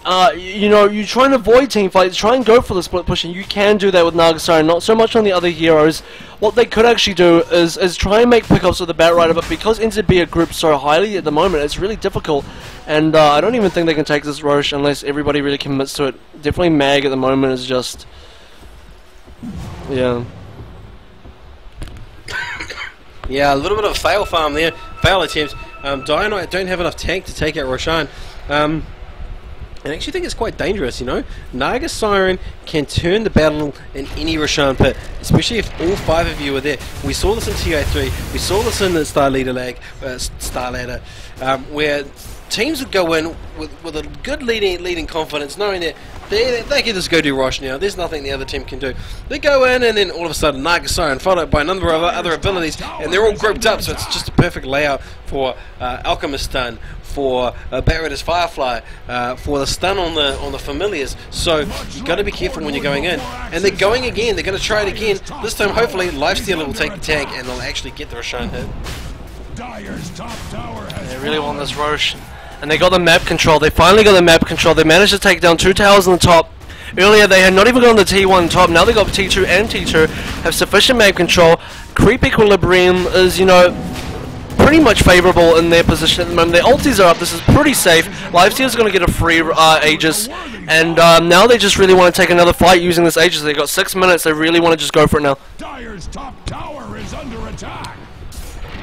You know, you try and avoid team fights, try and go for the split push, and you can do that with Nagasari, not so much on the other heroes. What they could actually do is try and make pickups with the Batrider, but because NZB are grouped so highly at the moment, it's really difficult. And I don't even think they can take this Roche unless everybody really commits to it. Definitely Mag at the moment is just... yeah. Yeah, a little bit of a fail farm there. Fail attempts. Dynamite don't have enough tank to take out Roshan. And I actually think it's quite dangerous, you know. Naga Siren can turn the battle in any Roshan pit, especially if all 5 of you are there. We saw this in TI3, we saw this in the Star Ladder, where teams would go in with a good leading confidence, knowing that they can just go do Rosh now. There's nothing the other team can do. They go in, and then all of a sudden Naga Siren followed by a number of other abilities, and they're all grouped up, so it's just a perfect layout for Alchemist stun, for Batraider's Firefly, for the stun on the familiars. So you've got to be careful when you're going in. And they're going again. They're going to try it again. This time, hopefully, Lifestealer will take the tank, and they'll actually get the Roshan hit. They really want this Roche. And they got the map control. They finally got the map control. They managed to take down 2 towers on the top. Earlier they had not even gone the T1 top. Now they got T2 and T2. Have sufficient map control. Creep equilibrium is, you know, pretty much favourable in their position at the moment. Their ultis are up. This is pretty safe. Lifesteal's going to get a free Aegis. And now they just really want to take another fight using this Aegis. They've got 6 minutes. They really want to just go for it now. Dire's top tower is under attack.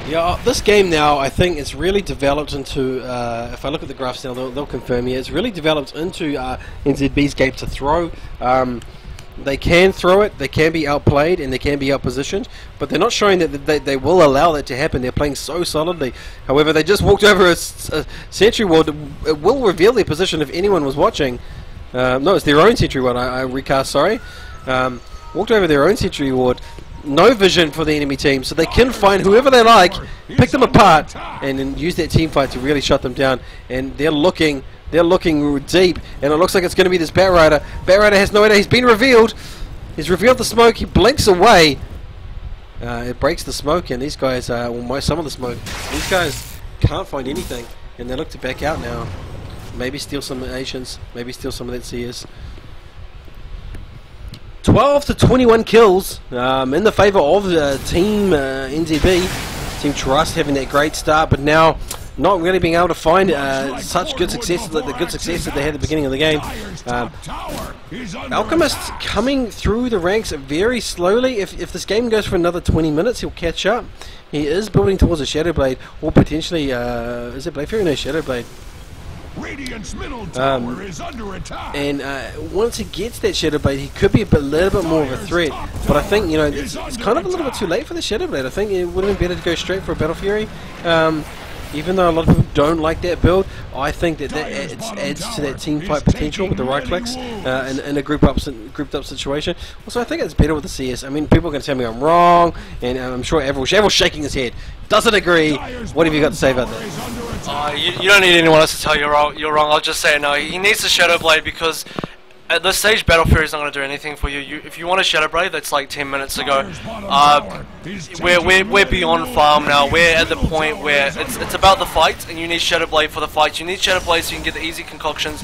Yeah, this game now, I think it's really developed into, if I look at the graphs now, they'll confirm me, it's really developed into NZB's game to throw. They can throw it, they can be outplayed, and they can be outpositioned, but they're not showing that they will allow that to happen. They're playing so solidly. However, they just walked over a sentry ward. It will reveal their position if anyone was watching. No, it's their own sentry ward, I recast, sorry. Walked over their own sentry ward. No vision for the enemy team, so they can find whoever they like, pick them apart, and then use that team fight to really shut them down. And they're looking deep, and it looks like it's going to be this Batrider. Batrider has no idea. He's been revealed. He's revealed the smoke. He blinks away. It breaks the smoke, and these guys, some of the smoke, these guys can't find anything, and they look to back out now. Maybe steal some Asians. Maybe steal some of that CS. 12 to 21 kills in the favour of Team NZB. Team Trust having that great start, but now not really being able to find such good success, the good success that they had at the beginning of the game. Alchemist coming through the ranks very slowly. If this game goes for another 20 minutes, he'll catch up. He is building towards a Shadow Blade, or potentially, is it Blade Fury? No, Shadow Blade. Radiant's middle tower is under attack. And once he gets that Shadow Blade, he could be a little bit more of a threat. But I think, you know, it's kind of a little bit too late for the Shadow Blade. I think it would have been better to go straight for a Battle Fury. Even though a lot of people don't like that build, I think that adds to that team fight potential with the right clicks in a grouped up situation. Also, I think it's better with the CS. I mean, people are going to tell me I'm wrong, and I'm sure Avril's shaking his head. Doesn't agree. What have you got to say about that? You don't need anyone else to tell you you're wrong. I'll just say no. He needs the Shadow Blade because at this stage, Battle Fury is not going to do anything for you. If you want a Shadow Blade, that's like 10 minutes ago. We're beyond farm now. We're at the point where it's about the fight, and you need Shadow Blade for the fight. You need Shadow Blade so you can get the easy concoctions.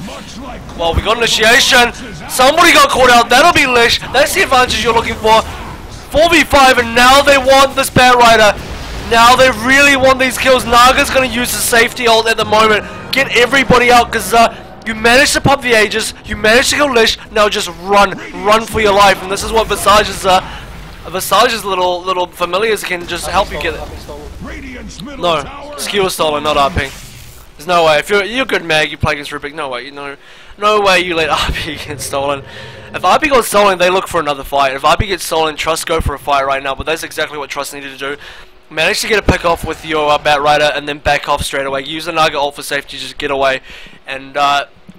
Well, we got initiation. Somebody got caught out. That'll be Lish. That's the advantage you're looking for. 4v5, and now they want this Batrider. Now they really want these kills. Naga's going to use the safety ult at the moment. Get everybody out, because you managed to pop the Aegis, you managed to kill Lish, now just run for your life, and this is what Visage's little familiars can just help you get it. No, skill stolen, not RP. There's no way. If you're good mag, you play against Rubik, no way, no way you let RP get stolen. If RP got stolen, they look for another fight. If RP gets stolen, Trust go for a fight right now, but that's exactly what Trust needed to do. Manage to get a pick off with your Batrider and then back off straight away. Use the Naga ult for safety, just get away. And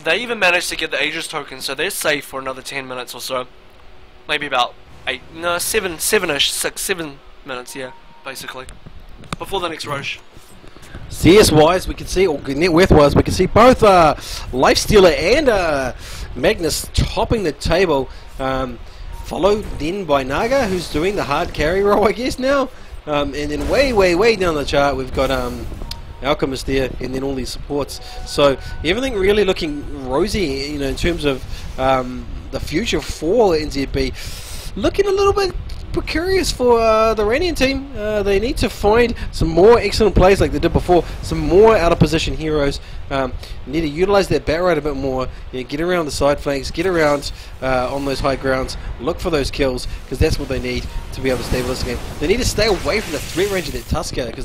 they even managed to get the Aegis token, so they're safe for another 10 minutes or so. Maybe about 7 minutes, yeah, basically. Before the next Roche. CS wise, we can see, or net worth wise, we can see both Lifestealer and Magnus topping the table. Followed then by Naga, who's doing the hard carry role, I guess, now. And then way down the chart, we've got Alchemist there, and then all these supports. So everything really looking rosy, you know, in terms of the future for NZB. Looking a little bit precarious for the Iranian team. They need to find some more excellent plays like they did before, some more out of position heroes. Need to utilize that Batrider a bit more, get around the side flanks, get around on those high grounds, look for those kills, because that's what they need to be able to stabilize the game. They need to stay away from the threat range of that Tusker, because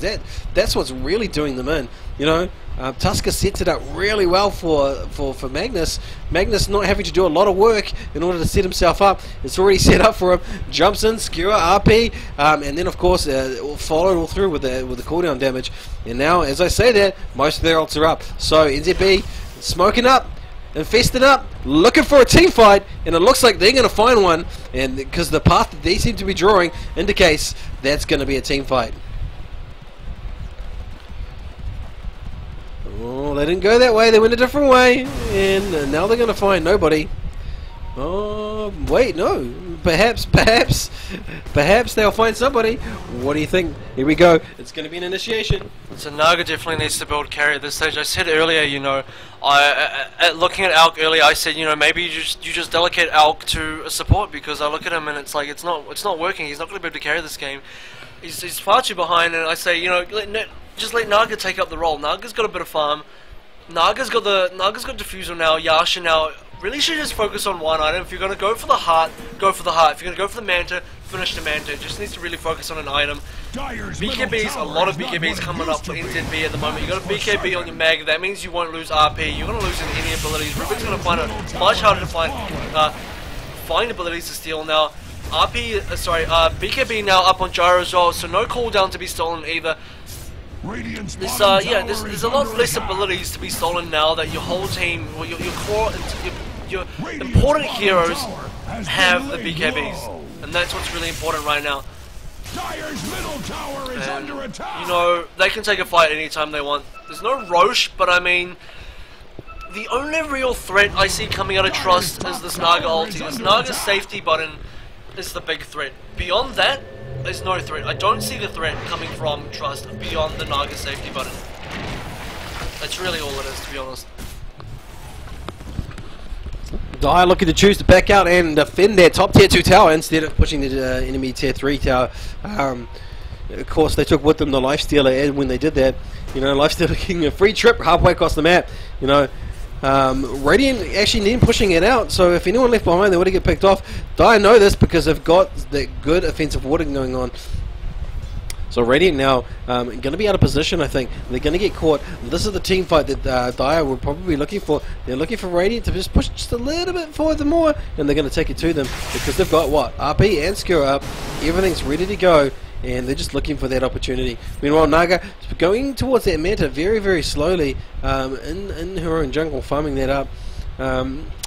that's what's really doing them in, you know. Tusker sets it up really well for Magnus. Magnus not having to do a lot of work in order to set himself up. It's already set up for him. Jumps in, skewer, RP, and then of course followed all through with the cooldown damage. And now, as I say that, most of their ults are up. So NZB smoking up, infesting up, looking for a team fight, and it looks like they're going to find one. And because the path that they seem to be drawing indicates that's going to be a team fight. Oh, they didn't go that way, they went a different way, and now they're going to find nobody. Oh, wait, no. Perhaps they'll find somebody. What do you think? Here we go. It's going to be an initiation. So Naga definitely needs to build carry at this stage. I said earlier, you know, looking at Alk earlier, I said, you know, maybe you just delegate Alk to a support, because I look at him and it's like it's not working. He's not going to be able to carry this game. He's far too behind, and I say, you know, just let Naga take up the role. Naga's got a bit of farm. Naga's got Diffusal now. Yasha now. Really should just focus on one item. If you're going to go for the heart, go for the heart. If you're going to go for the Manta, finish the Manta. Just needs to really focus on an item. BKBs, a lot of BKBs coming up for NZB at the moment. You got a BKB on your mag. That means you won't lose RP. You're going to lose in any abilities. Rubik's going to find it much harder to find abilities to steal now. BKB now up on gyro as well, so no cooldown to be stolen either. There's a lot less abilities to be stolen now that your whole team, well, your core, your important heroes have the BKBs, and that's what's really important right now. And, you know, they can take a fight anytime they want. There's no Roche, but I mean, the only real threat I see coming out of Trust is this Naga ulti. This Naga safety button is the big threat. Beyond that, there's no threat. I don't see the threat coming from Trust beyond the Naga safety button. That's really all it is, to be honest. Dire looking to choose to back out and defend their top tier 2 tower instead of pushing the enemy tier 3 tower. Of course, they took with them the Lifestealer, and when they did that, you know, Lifestealer getting a free trip halfway across the map, you know. Radiant actually then pushing it out, so if anyone left behind they would have get picked off. Dire know this because they've got that good offensive warding going on. So Radiant now going to be out of position, I think. They're going to get caught. This is the team fight that Dire were probably looking for. They're looking for Radiant to just push just a little bit forward more, and they're going to take it to them because they've got what? RP and Skewer up. Everything's ready to go, and they're just looking for that opportunity. Meanwhile, Naga going towards that meta very, very slowly in her own jungle, farming that up.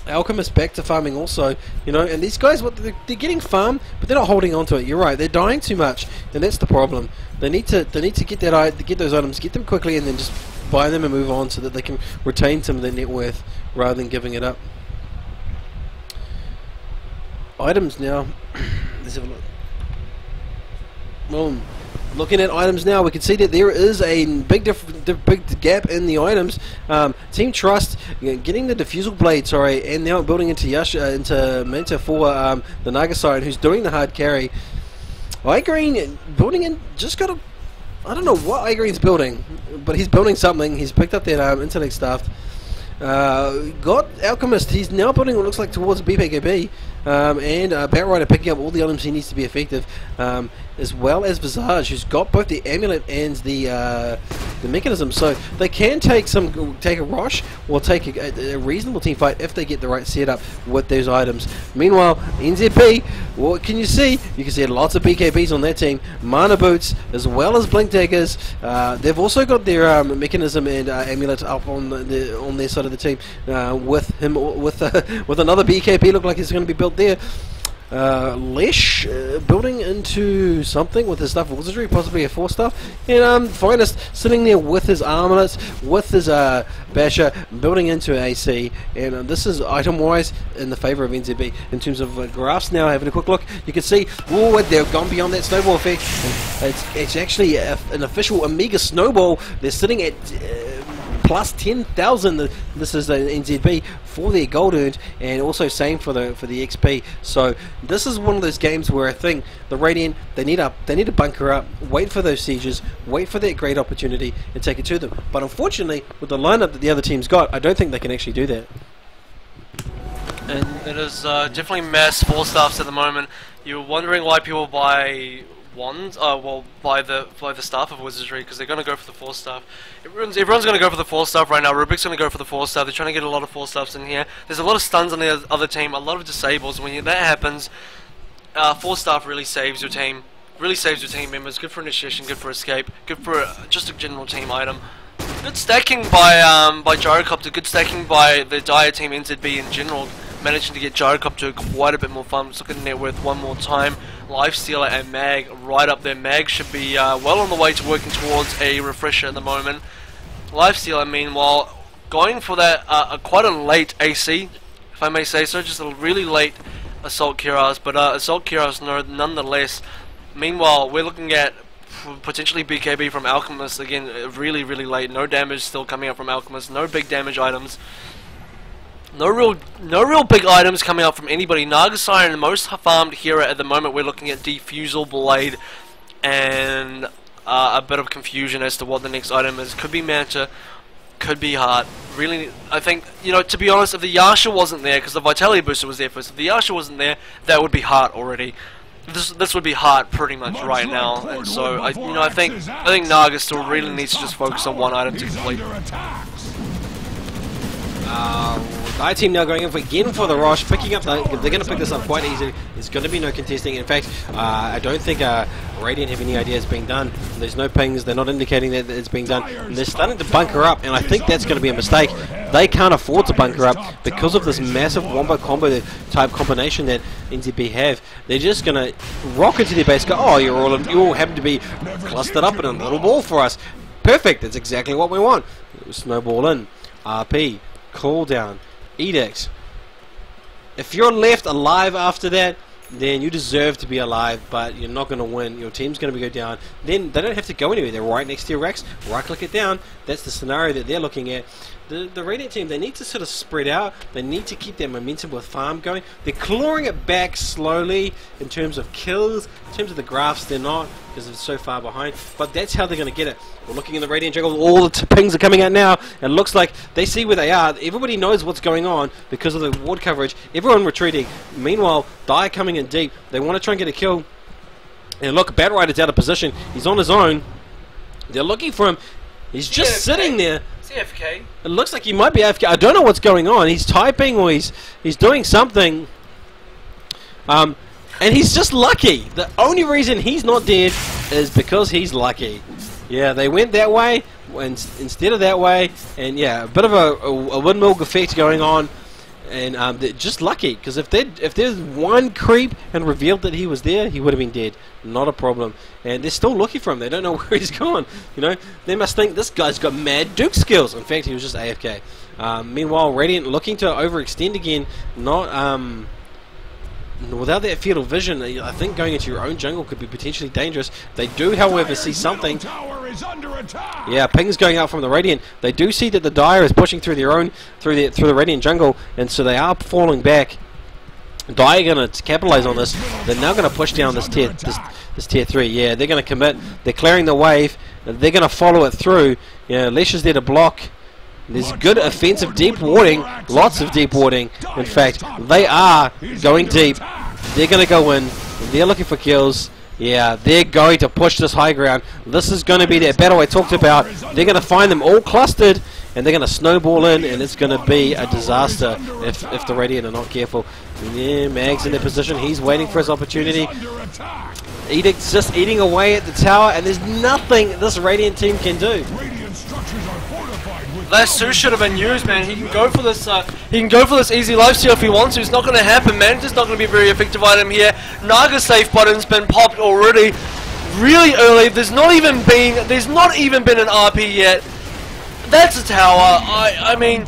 Alchemist back to farming also, you know, and these guys, what they're getting farm, but they're not holding on to it. You're right, they're dying too much, and that's the problem. They need to get those items, get them quickly, and then just buy them and move on so that they can retain some of their net worth rather than giving it up. Items now. Let's have a look. Well, looking at items now, we can see that there is a big gap in the items. Team Trust getting the Diffusal Blade, and now building into Manta for the Naga side, who's doing the hard carry. iGreen building in, just got a, I don't know what iGreen's building, but he's building something. He's picked up that intellect staff. Got Alchemist, he's now building what looks like towards BPKB, and Batrider picking up all the items he needs to be effective, as well as Visage, who's got both the amulet and the mechanism, so they can take a rush or take a reasonable team fight if they get the right setup with those items. Meanwhile, NZB, what can you see? You can see lots of BKBs on that team, Mana Boots as well as Blink Daggers. They've also got their mechanism and amulet up on their side of the team, with another BKB look like it's going to be built there. Lesh building into something with his stuff of wizardry, possibly a 4-star, and Finest sitting there with his armlets, with his basher, building into AC, and this is item wise in the favour of NZB in terms of graphs. Now having a quick look, you can see they've gone beyond that snowball effect. It's actually an official Omega snowball. They're sitting at plus 10,000. This is the NZB for their gold earned, and also same for the XP. So this is one of those games where I think the Radiant, they need to bunker up, wait for those sieges, wait for that great opportunity, and take it to them. But unfortunately, with the lineup that the other team's got, I don't think they can actually do that. And it is definitely mass 4-staffs at the moment. You're wondering why people buy wands, buy the staff of wizardry, because they're going to go for the 4-staff. Everyone's going to go for the 4-staff right now. Rubik's going to go for the 4-staff. They're trying to get a lot of 4-staffs in here. There's a lot of stuns on the other team, a lot of disables. When that happens, 4-staff really saves your team. Really saves your team members. Good for initiation, good for escape, good for just a general team item. Good stacking by Gyrocopter. Good stacking by the Dire team NZB in general. Managing to get Gyrocopter quite a bit more fun. Let's look at net worth one more time. Lifestealer and Mag right up there. Mag should be well on the way to working towards a refresher at the moment. Lifestealer, meanwhile, going for that quite a late AC, if I may say so. Just a really late Assault Kiras, but Assault Kiras nonetheless. Meanwhile, we're looking at potentially BKB from Alchemist again, really late. No damage still coming out from Alchemist. No big damage items. No real big items coming out from anybody. Naga Siren, the most farmed hero at the moment. We're looking at Diffusal Blade, and a bit of confusion as to what the next item is. Could be Manta, could be Heart. Really, I think, you know, to be honest, if the Yasha wasn't there, because the Vitality Booster was there first, if the Yasha wasn't there, that would be Heart already. This would be Heart pretty much right now, and so I think Naga still really needs to just focus on one item to complete. Die team now going in again for the Rosh, picking up. They're going to pick this up quite easily. There's going to be no contesting. In fact, I don't think Radiant have any idea it's being done. There's no pings. They're not indicating that it's being done. And they're starting to bunker up, and I think that's going to be a mistake. They can't afford to bunker up because of this massive wombo combo type combination that NZB have. They're just going to rock into their base. Go, oh, you all happen to be clustered up in a little ball for us. Perfect. That's exactly what we want. Snowball in. RP. Cooldown. Edict. If you're left alive after that, then you deserve to be alive, but you're not going to win. Your team's going to go down. Then they don't have to go anywhere. They're right next to your racks. Right click it down. That's the scenario that they're looking at. The Radiant team, they need to sort of spread out. They need to keep their momentum with farm going. They're clawing it back slowly in terms of kills. In terms of the graphs, they're not, because it's so far behind. But that's how they're going to get it. We're looking in the Radiant jungle. All the pings are coming out now. It looks like they see where they are. Everybody knows what's going on because of the ward coverage. Everyone retreating. Meanwhile, Die coming in deep. They want to try and get a kill. And look, Bat Rider's out of position. He's on his own. They're looking for him. He's just sitting there. AFK. It looks like he might be AFK. I don't know what's going on. He's typing or he's doing something. And he's just lucky. The only reason he's not dead is because he's lucky. Yeah, they went that way instead of that way. And yeah, a bit of a windmill effect going on. And they're just lucky, because if there's one creep and revealed that he was there, he would have been dead. Not a problem. And they're still looking for him. They don't know where he's gone. You know, they must think this guy's got mad Duke skills. In fact, he was just AFK. Meanwhile, Radiant looking to overextend again. Not without that field of vision. I think going into your own jungle could be potentially dangerous. They do, however, see something. Yeah, pings going out from the Radiant. They do see that the Dire is pushing through their own through the Radiant jungle, and so they are falling back. Dire are going to capitalize on this. They're now going to push down this tier 3. Yeah, they're going to commit. They're clearing the wave. They're going to follow it through. Yeah, Lesh is there to block. There's good offensive deep warding, lots of deep warding. In fact, they are going deep. They're going to go in. They're looking for kills. Yeah, they're going to push this high ground. This is going to be that battle I talked about. They're going to find them all clustered, and they're going to snowball in, and it's going to be a disaster if the Radiant are not careful. Yeah, Mag's in their position. He's waiting for his opportunity. Edict's just eating away at the tower, and there's nothing this Radiant team can do. That Su should have been used, man. He can go for this. He can go for this easy lifesteal if he wants to. It's not going to happen, man. It's not going to be a very effective item here. Naga safe button's been popped already, really early. There's not even been an RP yet. That's a tower. I mean,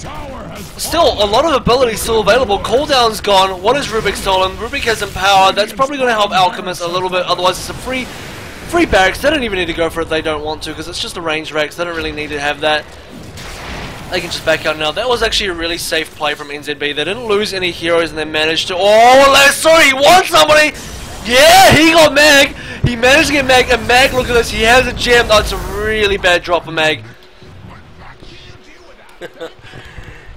still a lot of ability still available. Cooldown's gone. What is Rubik stolen? Rubik has empowered. That's probably going to help Alchemist a little bit. Otherwise, it's a free barracks. They don't even need to go for it. They don't want to, because it's just a range Rex. They don't really need to have that. They can just back out now. That was actually a really safe play from NZB. They didn't lose any heroes, and they managed to... Oh, Lasso, he won somebody! Yeah, he got Mag! He managed to get Mag, and Mag, look at this, he has a gem. That's a really bad drop for Mag.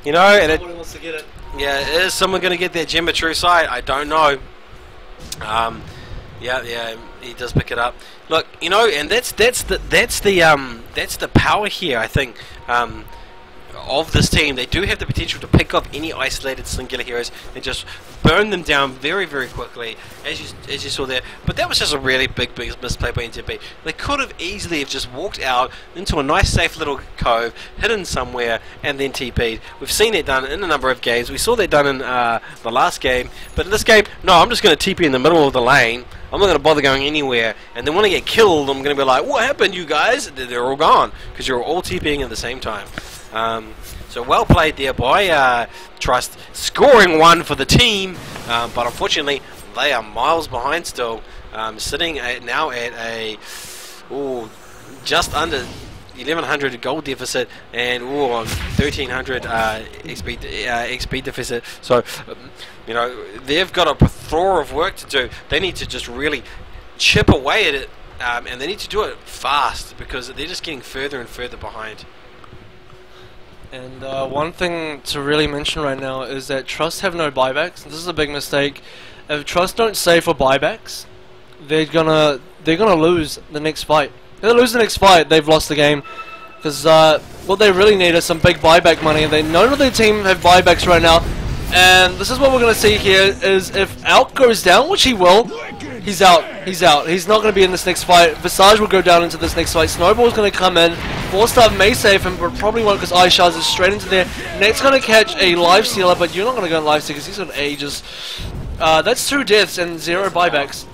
You know, and Nobody wants to get it. Yeah, is someone going to get that gem at true sight? I don't know. Yeah, he does pick it up. Look, you know, and that's the power here, I think. Of this team. They do have the potential to pick up any isolated singular heroes and just burn them down very, very quickly, as you saw there. But that was just a really big misplay by NZB. They could have easily have just walked out into a nice, safe little cove, hidden somewhere, and then TP'd. We've seen it done in a number of games. We saw that done in the last game. But in this game, no, I'm just going to TP in the middle of the lane. I'm not going to bother going anywhere. And then when I get killed, I'm going to be like, what happened, you guys? They're all gone, because you're all TPing at the same time. So well played there by Trust, scoring one for the team, but unfortunately they are miles behind still, sitting now at a just under 1100 gold deficit and 1300 XP deficit. So you know, they've got a plethora of work to do. They need to just really chip away at it, and they need to do it fast, because they're just getting further and further behind. And one thing to really mention right now is that Trust have no buybacks. This is a big mistake. If Trust don't save for buybacks, they're gonna lose the next fight. If they lose the next fight, they've lost the game. Because what they really need is some big buyback money, and none of their team have buybacks right now. And this is what we're going to see here, is if Alk goes down, which he will, he's out. He's out. He's not going to be in this next fight. Visage will go down into this next fight. Snowball's going to come in. 4-star may save him, but probably won't because Ice Shards is straight into there. Net's going to catch a life stealer, but you're not going to go in life stealer because he's got ages. That's 2 deaths and 0 buybacks.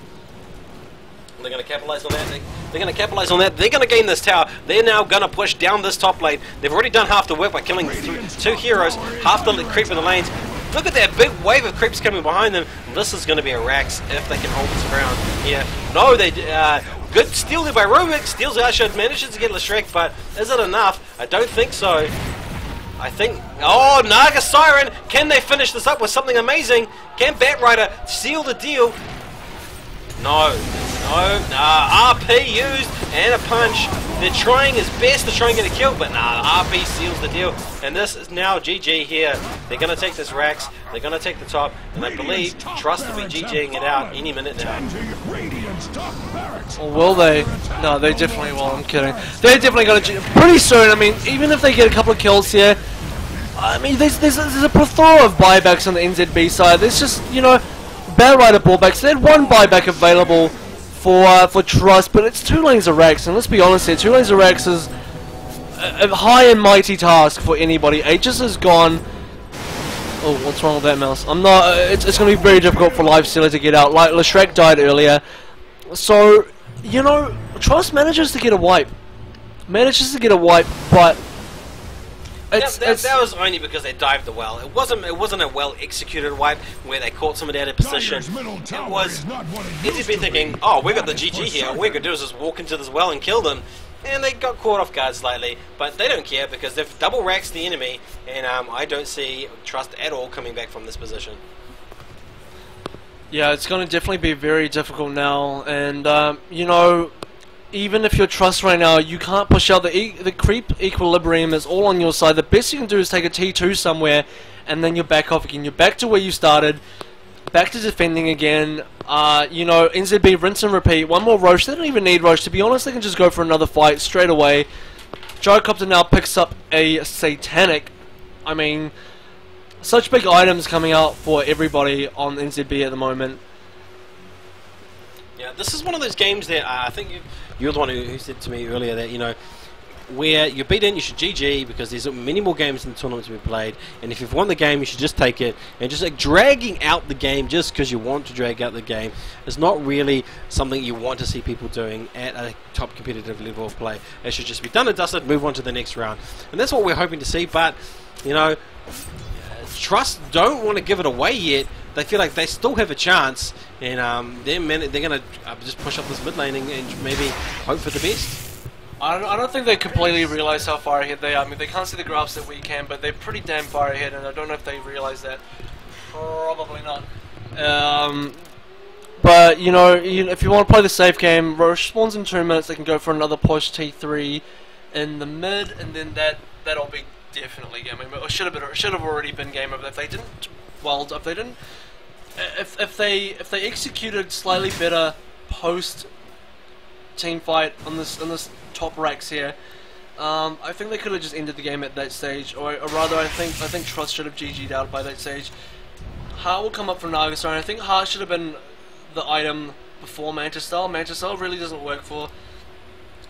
They're going to capitalize on that. They're going to capitalize on that. They're going to gain this tower. They're now going to push down this top lane. They've already done half the work by killing 2 heroes, half the creep in the lanes. Look at that big wave of creeps coming behind them. This is going to be a Rax if they can hold this ground here. No, they good steal there by Rubik. Steals Ashad, manages to get Leshreek, but is it enough? I don't think so. I think... Oh, Naga Siren! Can they finish this up with something amazing? Can Batrider seal the deal? No. No. RP used and a punch. They're trying his best to try and get a kill, but nah, RP seals the deal. And this is now GG here. They're going to take this Rax. They're going to take the top. And I believe Trust will be GGing it out any minute now. Or will they? No, they definitely will. I'm kidding. They're definitely going to... Pretty soon, I mean, even if they get a couple of kills here, I mean, there's a plethora of buybacks on the NZB side. There's just, you know, Batrider ballbacks. They had 1 buyback available for Trust, but it's 2 lanes of Rax, and let's be honest here, 2 lanes of Rax is a high and mighty task for anybody. Aegis is gone. Oh, what's wrong with that mouse? I'm not. It's going to be very difficult for Lifestealer to get out. Like Leshreek died earlier, so you know, Trust manages to get a wipe. But that was only because they dived the well. It wasn't a well executed wipe where they caught somebody out of position. It was NZB thinking, oh, we got the GG here. All we're gonna do is just walk into this well and kill them. And they got caught off guard slightly, but they don't care because they've double raxed the enemy, and I don't see Trust at all coming back from this position. Yeah, it's going to definitely be very difficult now, and you know, even if you're Trust right now, you can't push out the creep equilibrium is all on your side. The best you can do is take a T2 somewhere, and then you're back off again. You're back to where you started, back to defending again. You know, NZB rinse and repeat. 1 more Roche. They don't even need Roche. To be honest, they can just go for another fight straight away. Gyrocopter now picks up a Satanic. I mean, such big items coming out for everybody on NZB at the moment. Yeah, this is one of those games that I think you're the one who said to me earlier that, you know, where you're beaten, you should GG because there's many more games in the tournament to be played, and if you've won the game, you should just take it. And just like dragging out the game just because you want to drag out the game is not really something you want to see people doing at a top competitive level of play. It should just be done and dusted, move on to the next round, and that's what we're hoping to see. But you know, Trust don't want to give it away yet. They feel like they still have a chance, and they're going to just push up this mid lane and maybe hope for the best. I don't think they completely realize how far ahead they are. I mean, they can't see the graphs that we can, but they're pretty damn far ahead, and I don't know if they realize that. Probably not. But, you know, if you want to play the safe game, Roche spawns in 2 minutes, they can go for another push T3 in the mid, and then that'll be definitely game over. It should have already been game over. If they didn't, well, if they executed slightly better post team fight on this top racks here, I think they could have just ended the game at that stage, or rather, I think Trust should have GG'd out by that stage. Heart will come up for Nagastar, and I think Heart should have been the item before Manta Style. Manta Style really doesn't work for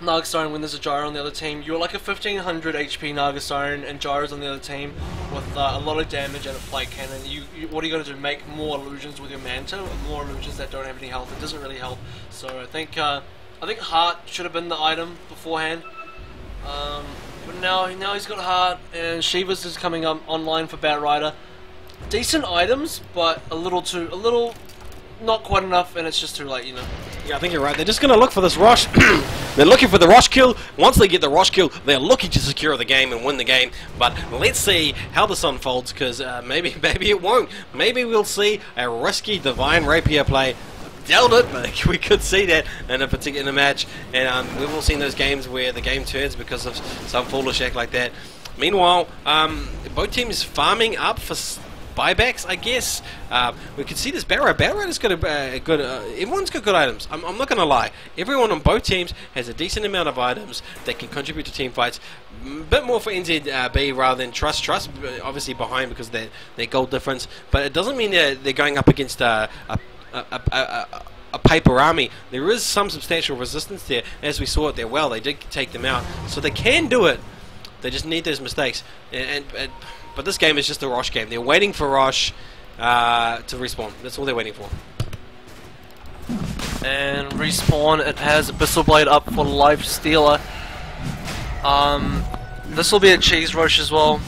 Nagastar when there's a Gyro on the other team. You're like a 1500 HP Nagastar and Gyro's on the other team with a lot of damage and a flight cannon. What are you going to do? Make more illusions with your Manta? More illusions that don't have any health. It doesn't really help. So I think Heart should have been the item beforehand. But now he's got Heart, and Shiva's is coming up online for Batrider. Decent items, but a little not quite enough, and it's just too late, you know. Yeah, I think you're right. They're just going to look for this Roche. They're looking for the Roche kill. Once they get the Roche kill, they're looking to secure the game and win the game. But let's see how this unfolds, because maybe it won't. Maybe we'll see a risky Divine Rapier play. Doubt it, but we could see that in a particular match, and we've all seen those games where the game turns because of some foolish act like that. Meanwhile, both teams farming up for buybacks, I guess. We can see this Barrow's got a good. Everyone's got good items. I'm not going to lie. Everyone on both teams has a decent amount of items that can contribute to team fights. A bit more for NZB rather than Trust. Trust obviously behind because of their goal difference, but it doesn't mean they're going up against a paper army. There is some substantial resistance there, as we saw at their well. They did take them out, so they can do it. They just need those mistakes. But this game is just a Rosh game. They're waiting for Rosh to respawn. That's all they're waiting for. And respawn, it has Abyssal up for Lifestealer. This will be a cheese rush as well.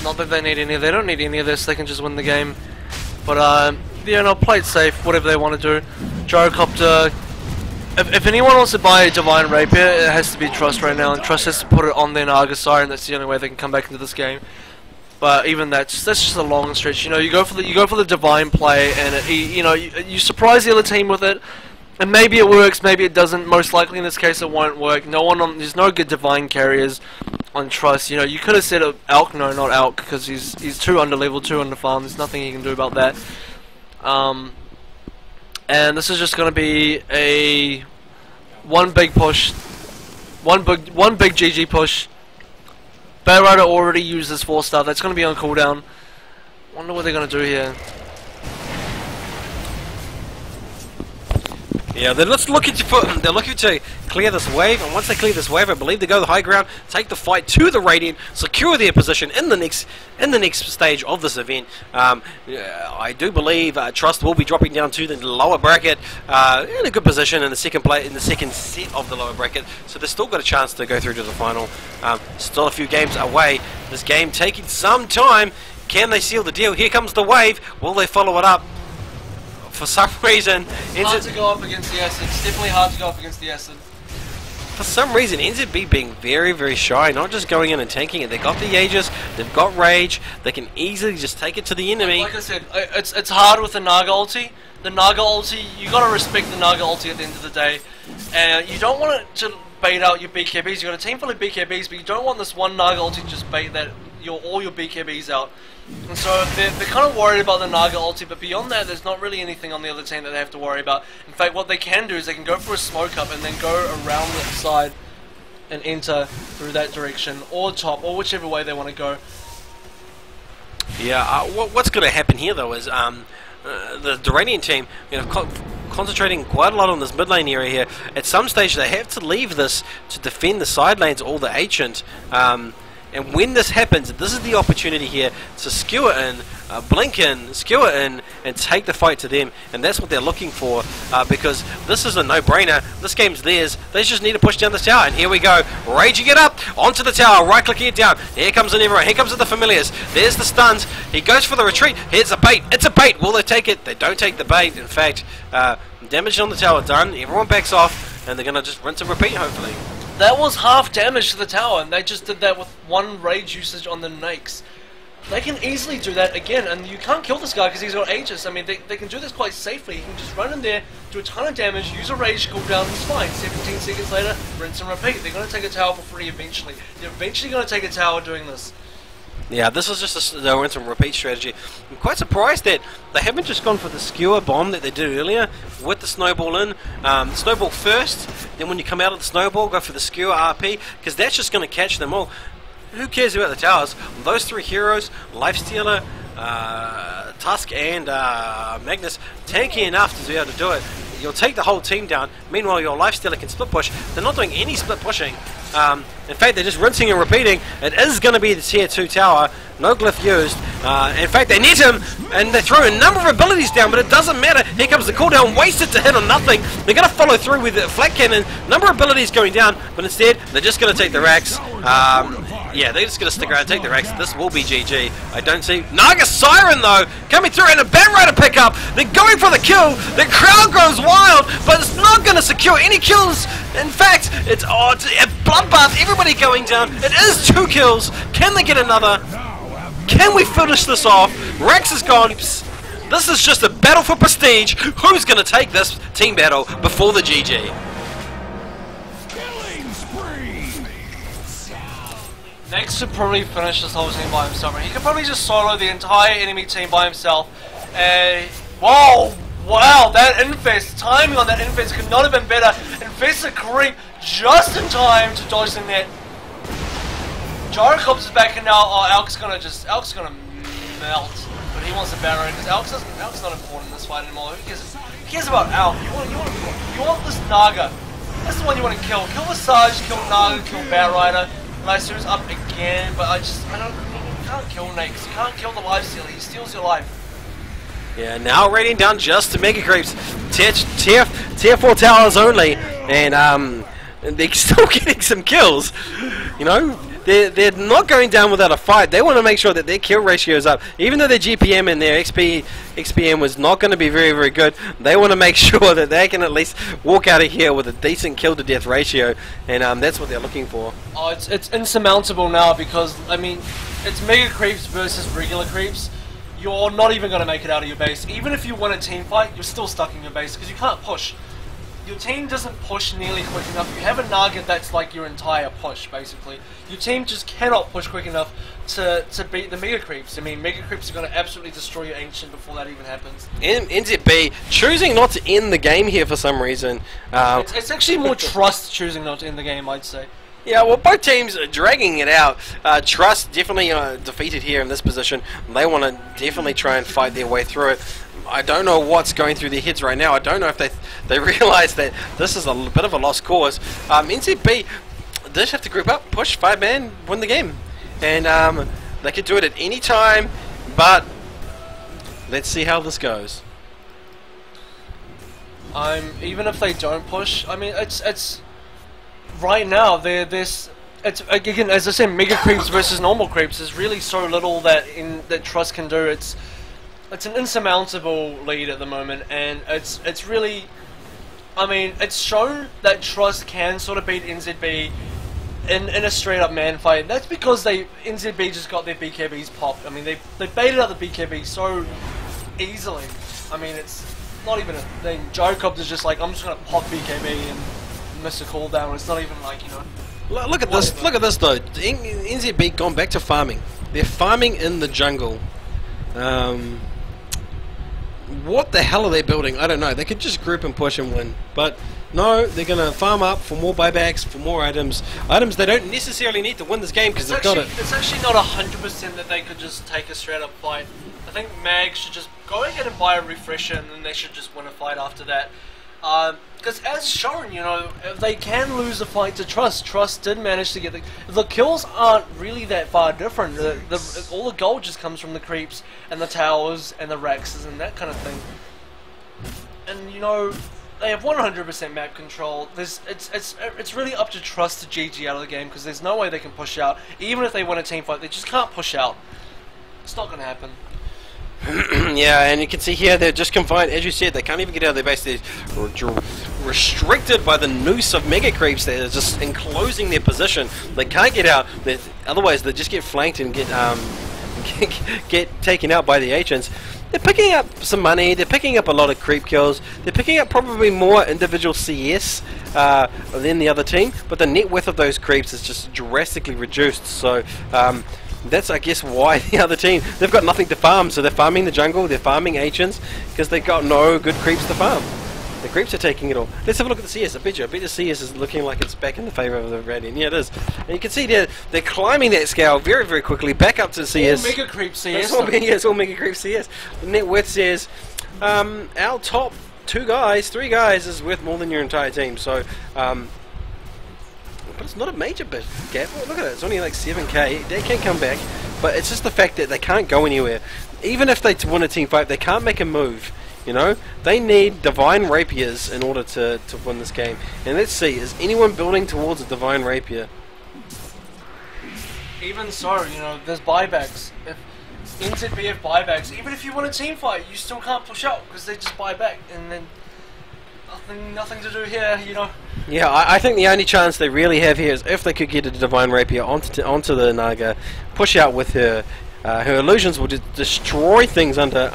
Not that they need any. They don't need any of this. They can just win the game. But yeah, no, play it safe. Whatever they want to do. Gyrocopter. If anyone wants to buy a Divine Rapier, it has to be Trust right now, and Trust has to put it on their Naga Siren. That's the only way they can come back into this game. But even that's just a long stretch. You know, you go for the Divine play, and you surprise the other team with it, and maybe it works, maybe it doesn't. Most likely in this case, it won't work. There's no good Divine carriers on Trust. You know, you could have said Alk, no, not Alk, because he's too under level, too under farm. There's nothing you can do about that. And this is just going to be a one big push, one big GG push. Bad Rider already used his 4-star. That's going to be on cooldown. Wonder what they're going to do here. Yeah, they're looking to clear this wave, and once they clear this wave, I believe they go to the high ground, take the fight to the Radiant, secure their position in the next stage of this event. I do believe Trust will be dropping down to the lower bracket in a good position in the second set of the lower bracket, so they've still got a chance to go through to the final. Still a few games away. This game taking some time. Can they seal the deal? Here comes the wave. Will they follow it up? For some reason, it's hard to go up against the Acid. It's definitely hard to go up against the Acid. For some reason, NZB being very, very shy, not just going in and tanking it. They got the Aegis, they've got Rage, they can easily just take it to the enemy. Like I said, it's hard with the Naga ulti. The Naga ulti, you gotta respect the Naga ulti at the end of the day. And you don't want it to bait out your BKBs. You got a team full of BKBs, but you don't want this one Naga ulti to just bait all your BKBs out. And so they're kind of worried about the Naga ulti, but beyond that, there's not really anything on the other team that they have to worry about. In fact, what they can do is they can go for a smoke up and then go around the side and enter through that direction, or top, or whichever way they want to go. Yeah, what's going to happen here though is the Duranian team, concentrating quite a lot on this mid lane area here. At some stage, they have to leave this to defend the side lanes or the Ancient. And when this happens, this is the opportunity here to skewer in, blink in, skewer in, and take the fight to them. And that's what they're looking for, because this is a no-brainer. This game's theirs. They just need to push down the tower. And here we go, raging it up onto the tower, right-clicking it down. Here comes in everyone. Here comes the familiars. There's the stuns. He goes for the retreat. Here's a bait. It's a bait. Will they take it? They don't take the bait. In fact, damage on the tower done. Everyone backs off, and they're going to just rinse and repeat, hopefully. That was half damage to the tower, and they just did that with one rage usage on the Nakes. They can easily do that again, and you can't kill this guy because he's got Aegis. I mean, they can do this quite safely. You can just run in there, do a ton of damage, use a rage cooldown, it's fine. 17 seconds later, rinse and repeat. They're going to take a tower for free eventually. They're eventually going to take a tower doing this. Yeah, this is just a rinse and repeat strategy. I'm quite surprised that they haven't just gone for the skewer bomb that they did earlier with the snowball in. Snowball first, then when you come out of the snowball, go for the skewer RP, because that's just going to catch them all. Who cares about the towers? Those three heroes, Lifestealer, Tusk, and Magnus, tanky enough to be able to do it. You'll take the whole team down. Meanwhile, your Lifestealer can split push. They're not doing any split pushing. In fact, they're just rinsing and repeating. It is going to be the tier 2 tower. No glyph used. In fact, they net him, and they throw a number of abilities down, but it doesn't matter. Here comes the cooldown, wasted to hit on nothing. They're going to follow through with the flat cannon. Number of abilities going down, but instead, they're just going to take the racks. Yeah, they're just going to stick around and take the racks. This will be GG. I don't see... Naga Siren, though, coming through, and a Bat Rider pickup. They're going for the kill. The crowd goes wild, but it's not going to secure any kills. In fact, it's a bloodbath. Everybody going down. It is 2 kills. Can they get another? Can we finish this off? Rex is gone. This is just a battle for prestige. Who's going to take this team battle before the GG? Next should probably finish this whole team by himself. He could probably just solo the entire enemy team by himself. Whoa! Wow, that infest, timing on that infest could not have been better. Infest a creep just in time to dodge the net. Gyrocop's is back and now Alk's gonna melt. But he wants a Baron because Alk's not important in this fight anymore. Who cares about Alk? You want this Naga. That's the one you want to kill. Kill Visage, kill Naga, kill Batrider. Lysu's up again, but you can't kill Nate because you can't kill the life stealer. He steals your life. Yeah, now raiding down just to Mega Creeps. Tier 4 towers only, and they're still getting some kills. You know, they're not going down without a fight. They want to make sure that their kill ratio is up. Even though their GPM and their XPM was not going to be very, very good, they want to make sure that they can at least walk out of here with a decent kill to death ratio, and that's what they're looking for. Oh, it's insurmountable now because, I mean, it's Mega Creeps versus regular Creeps. You're not even going to make it out of your base. Even if you win a team fight, you're still stuck in your base because you can't push. Your team doesn't push nearly quick enough. You have a Naga that's like your entire push, basically. Your team just cannot push quick enough to beat the Mega Creeps. I mean, Mega Creeps are going to absolutely destroy your Ancient before that even happens. NZB choosing not to end the game here for some reason. It's actually more Trust choosing not to end the game, I'd say. Yeah, well, both teams are dragging it out. Trust definitely defeated here in this position. They want to definitely try and fight their way through it. I don't know what's going through their heads right now. I don't know if they realise that this is a bit of a lost cause. NZB did have to group up, push 5-man, win the game. And they could do it at any time, but let's see how this goes. Even if they don't push, I mean, it's right now, it's again, as I said, Mega Creeps versus normal Creeps. There's really so little that Trust can do. It's an insurmountable lead at the moment, and it's really, I mean, it's shown that Trust can sort of beat NZB in a straight up man fight. That's because NZB just got their BKBs popped. I mean, they baited out the BKB so easily. I mean, it's not even a thing. Gyrocop is just like, I'm just gonna pop BKB and miss a cooldown. It's not even like, you know. Look at this. Look at this though. NZB gone back to farming. They're farming in the jungle. What the hell are they building? I don't know. They could just group and push and win, but no, they're gonna farm up for more buybacks, for more items they don't necessarily need to win this game because they've got it. It's actually not 100% that they could just take a straight up fight. I think Mag should just go ahead and buy a refresher, and then they should just win a fight after that. Because as shown, you know, if they can lose the fight to Trust. Trust did manage to get the kills aren't really that far different. All the gold just comes from the creeps and the towers and the Rexes and that kind of thing. And you know, they have 100% map control. It's really up to Trust to GG out of the game because there's no way they can push out. Even if they win a team fight, they just can't push out. It's not going to happen. Yeah, and you can see here they're just confined. As you said, they can't even get out of their base. They're restricted by the noose of Mega Creeps that are just enclosing their position. They can't get out. Otherwise, they just get flanked and get taken out by the Ancients. They're picking up some money. They're picking up a lot of creep kills. They're picking up probably more individual CS than the other team. But the net worth of those creeps is just drastically reduced. So. That's, I guess, why the other team, they've got nothing to farm, so they're farming the jungle, they're farming Ancients, because they've got no good creeps to farm. The creeps are taking it all. Let's have a look at the CS. I bet the CS is looking like it's back in the favour of the Radiant. Yeah, it is. And you can see they're climbing that scale very, very quickly, back up to the CS. All Mega Creep CS. It's all Mega Creep CS. The net worth says, our top 3 guys is worth more than your entire team, so, but it's not a major bit gap. Look at it, it's only like 7k. They can come back, but it's just the fact that they can't go anywhere. Even if they win a team fight, they can't make a move. You know, they need Divine Rapiers in order to win this game. And let's see, is anyone building towards a Divine Rapier? Even so, you know, there's buybacks. If NZB have buybacks, even if you win a team fight, you still can't push out because they just buy back, and then nothing to do here, you know. Yeah, I think the only chance they really have here is if they could get a Divine Rapier onto the Naga, push out with her. Her illusions will destroy things under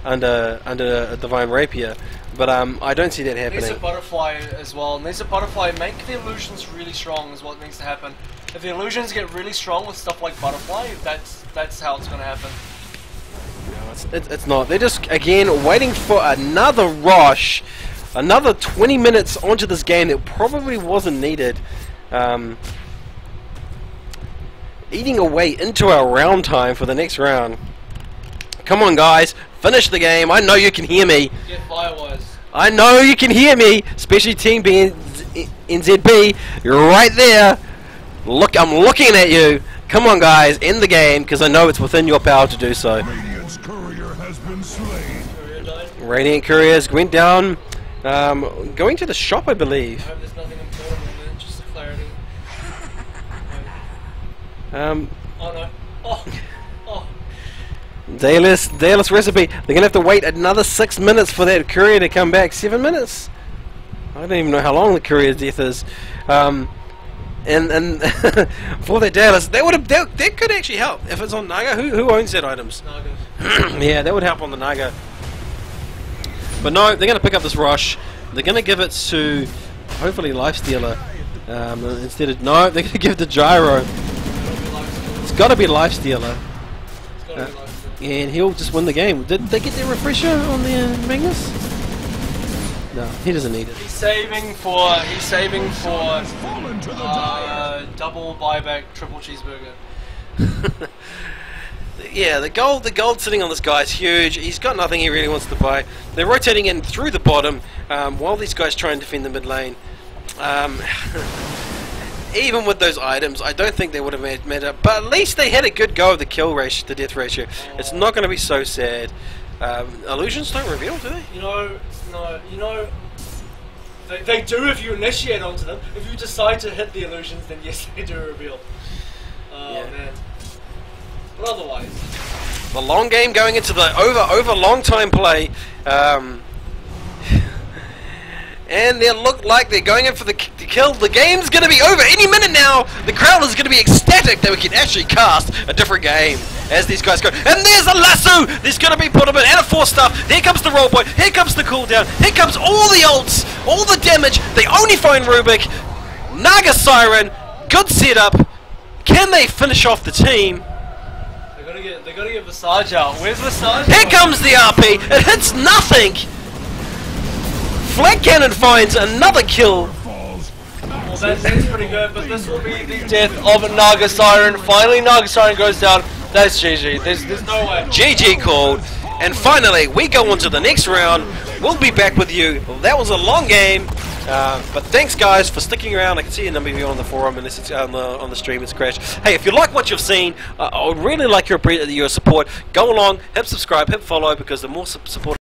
a Divine Rapier. But I don't see that Needs a happening. butterfly as well. Needs a butterfly. Make the illusions really strong is what needs to happen. If the illusions get really strong with stuff like butterfly, that's how it's gonna happen. No, it's not. They're just again waiting for another rush, another 20 minutes onto this game that probably wasn't needed. Eating away into our round time for the next round. Come on, guys, finish the game. I know you can hear me. Get Firewise. I know you can hear me. Especially Team B NZB. You're right there. Look, I'm looking at you. Come on, guys, end the game because I know it's within your power to do so. Radiant's courier has been slain. Courier died. Radiant Couriers went down. Going to the shop, I believe. I hope there's nothing important in there, just for clarity. Um, Oh no. Oh. Oh. Dayless recipe. They're gonna have to wait another 6 minutes for that courier to come back. 7 minutes. I don't even know how long the courier's death is. And for that Dallas, that could actually help if it's on Naga. Who owns that items? Naga. Yeah, that would help on the Naga. But no, they're gonna pick up this rush. They're gonna give it to hopefully Lifestealer instead of they're gonna give it to Gyro. It's got to be Lifestealer. And he'll just win the game. Did they get their refresher on the Magnus? No, he doesn't need it. He's saving for double buyback triple cheeseburger. Yeah, the gold sitting on this guy is huge. He's got nothing he really wants to buy. They're rotating in through the bottom while these guys try and defend the mid lane. Even with those items, I don't think they would have made up. But at least they had a good go of the kill ratio, the death ratio. It's not going to be so sad. Illusions don't reveal, do they? They do if you initiate onto them. If you decide to hit the illusions, then yes, they do reveal. Oh Yeah. man. But otherwise, The long game going into the over long time play. And they look like they're going in for the kill. The game's going to be over any minute now. The crowd is going to be ecstatic that we can actually cast a different game as these guys go. And there's a lasso. There's going to be put up and a 4-star. Here comes the roll point. Here comes the cooldown. Here comes all the ults, all the damage. They only find Rubik. Naga Siren. Good setup. Can they finish off the team? they gotta get Visage out. Where's Visage? Here comes the RP. It hits nothing. Flag Cannon finds another kill. Well, that's pretty good, but this will be the death of Naga Siren. Finally, Naga Siren goes down. That's GG. There's no way. GG called. And finally, we go on to the next round. We'll be back with you. That was a long game. But thanks, guys, for sticking around. I can see a number of you on the forum, unless it's on the stream. It's crashed. Hey, if you like what you've seen, I would really like your support. Go along, hit subscribe, hit follow, because the more support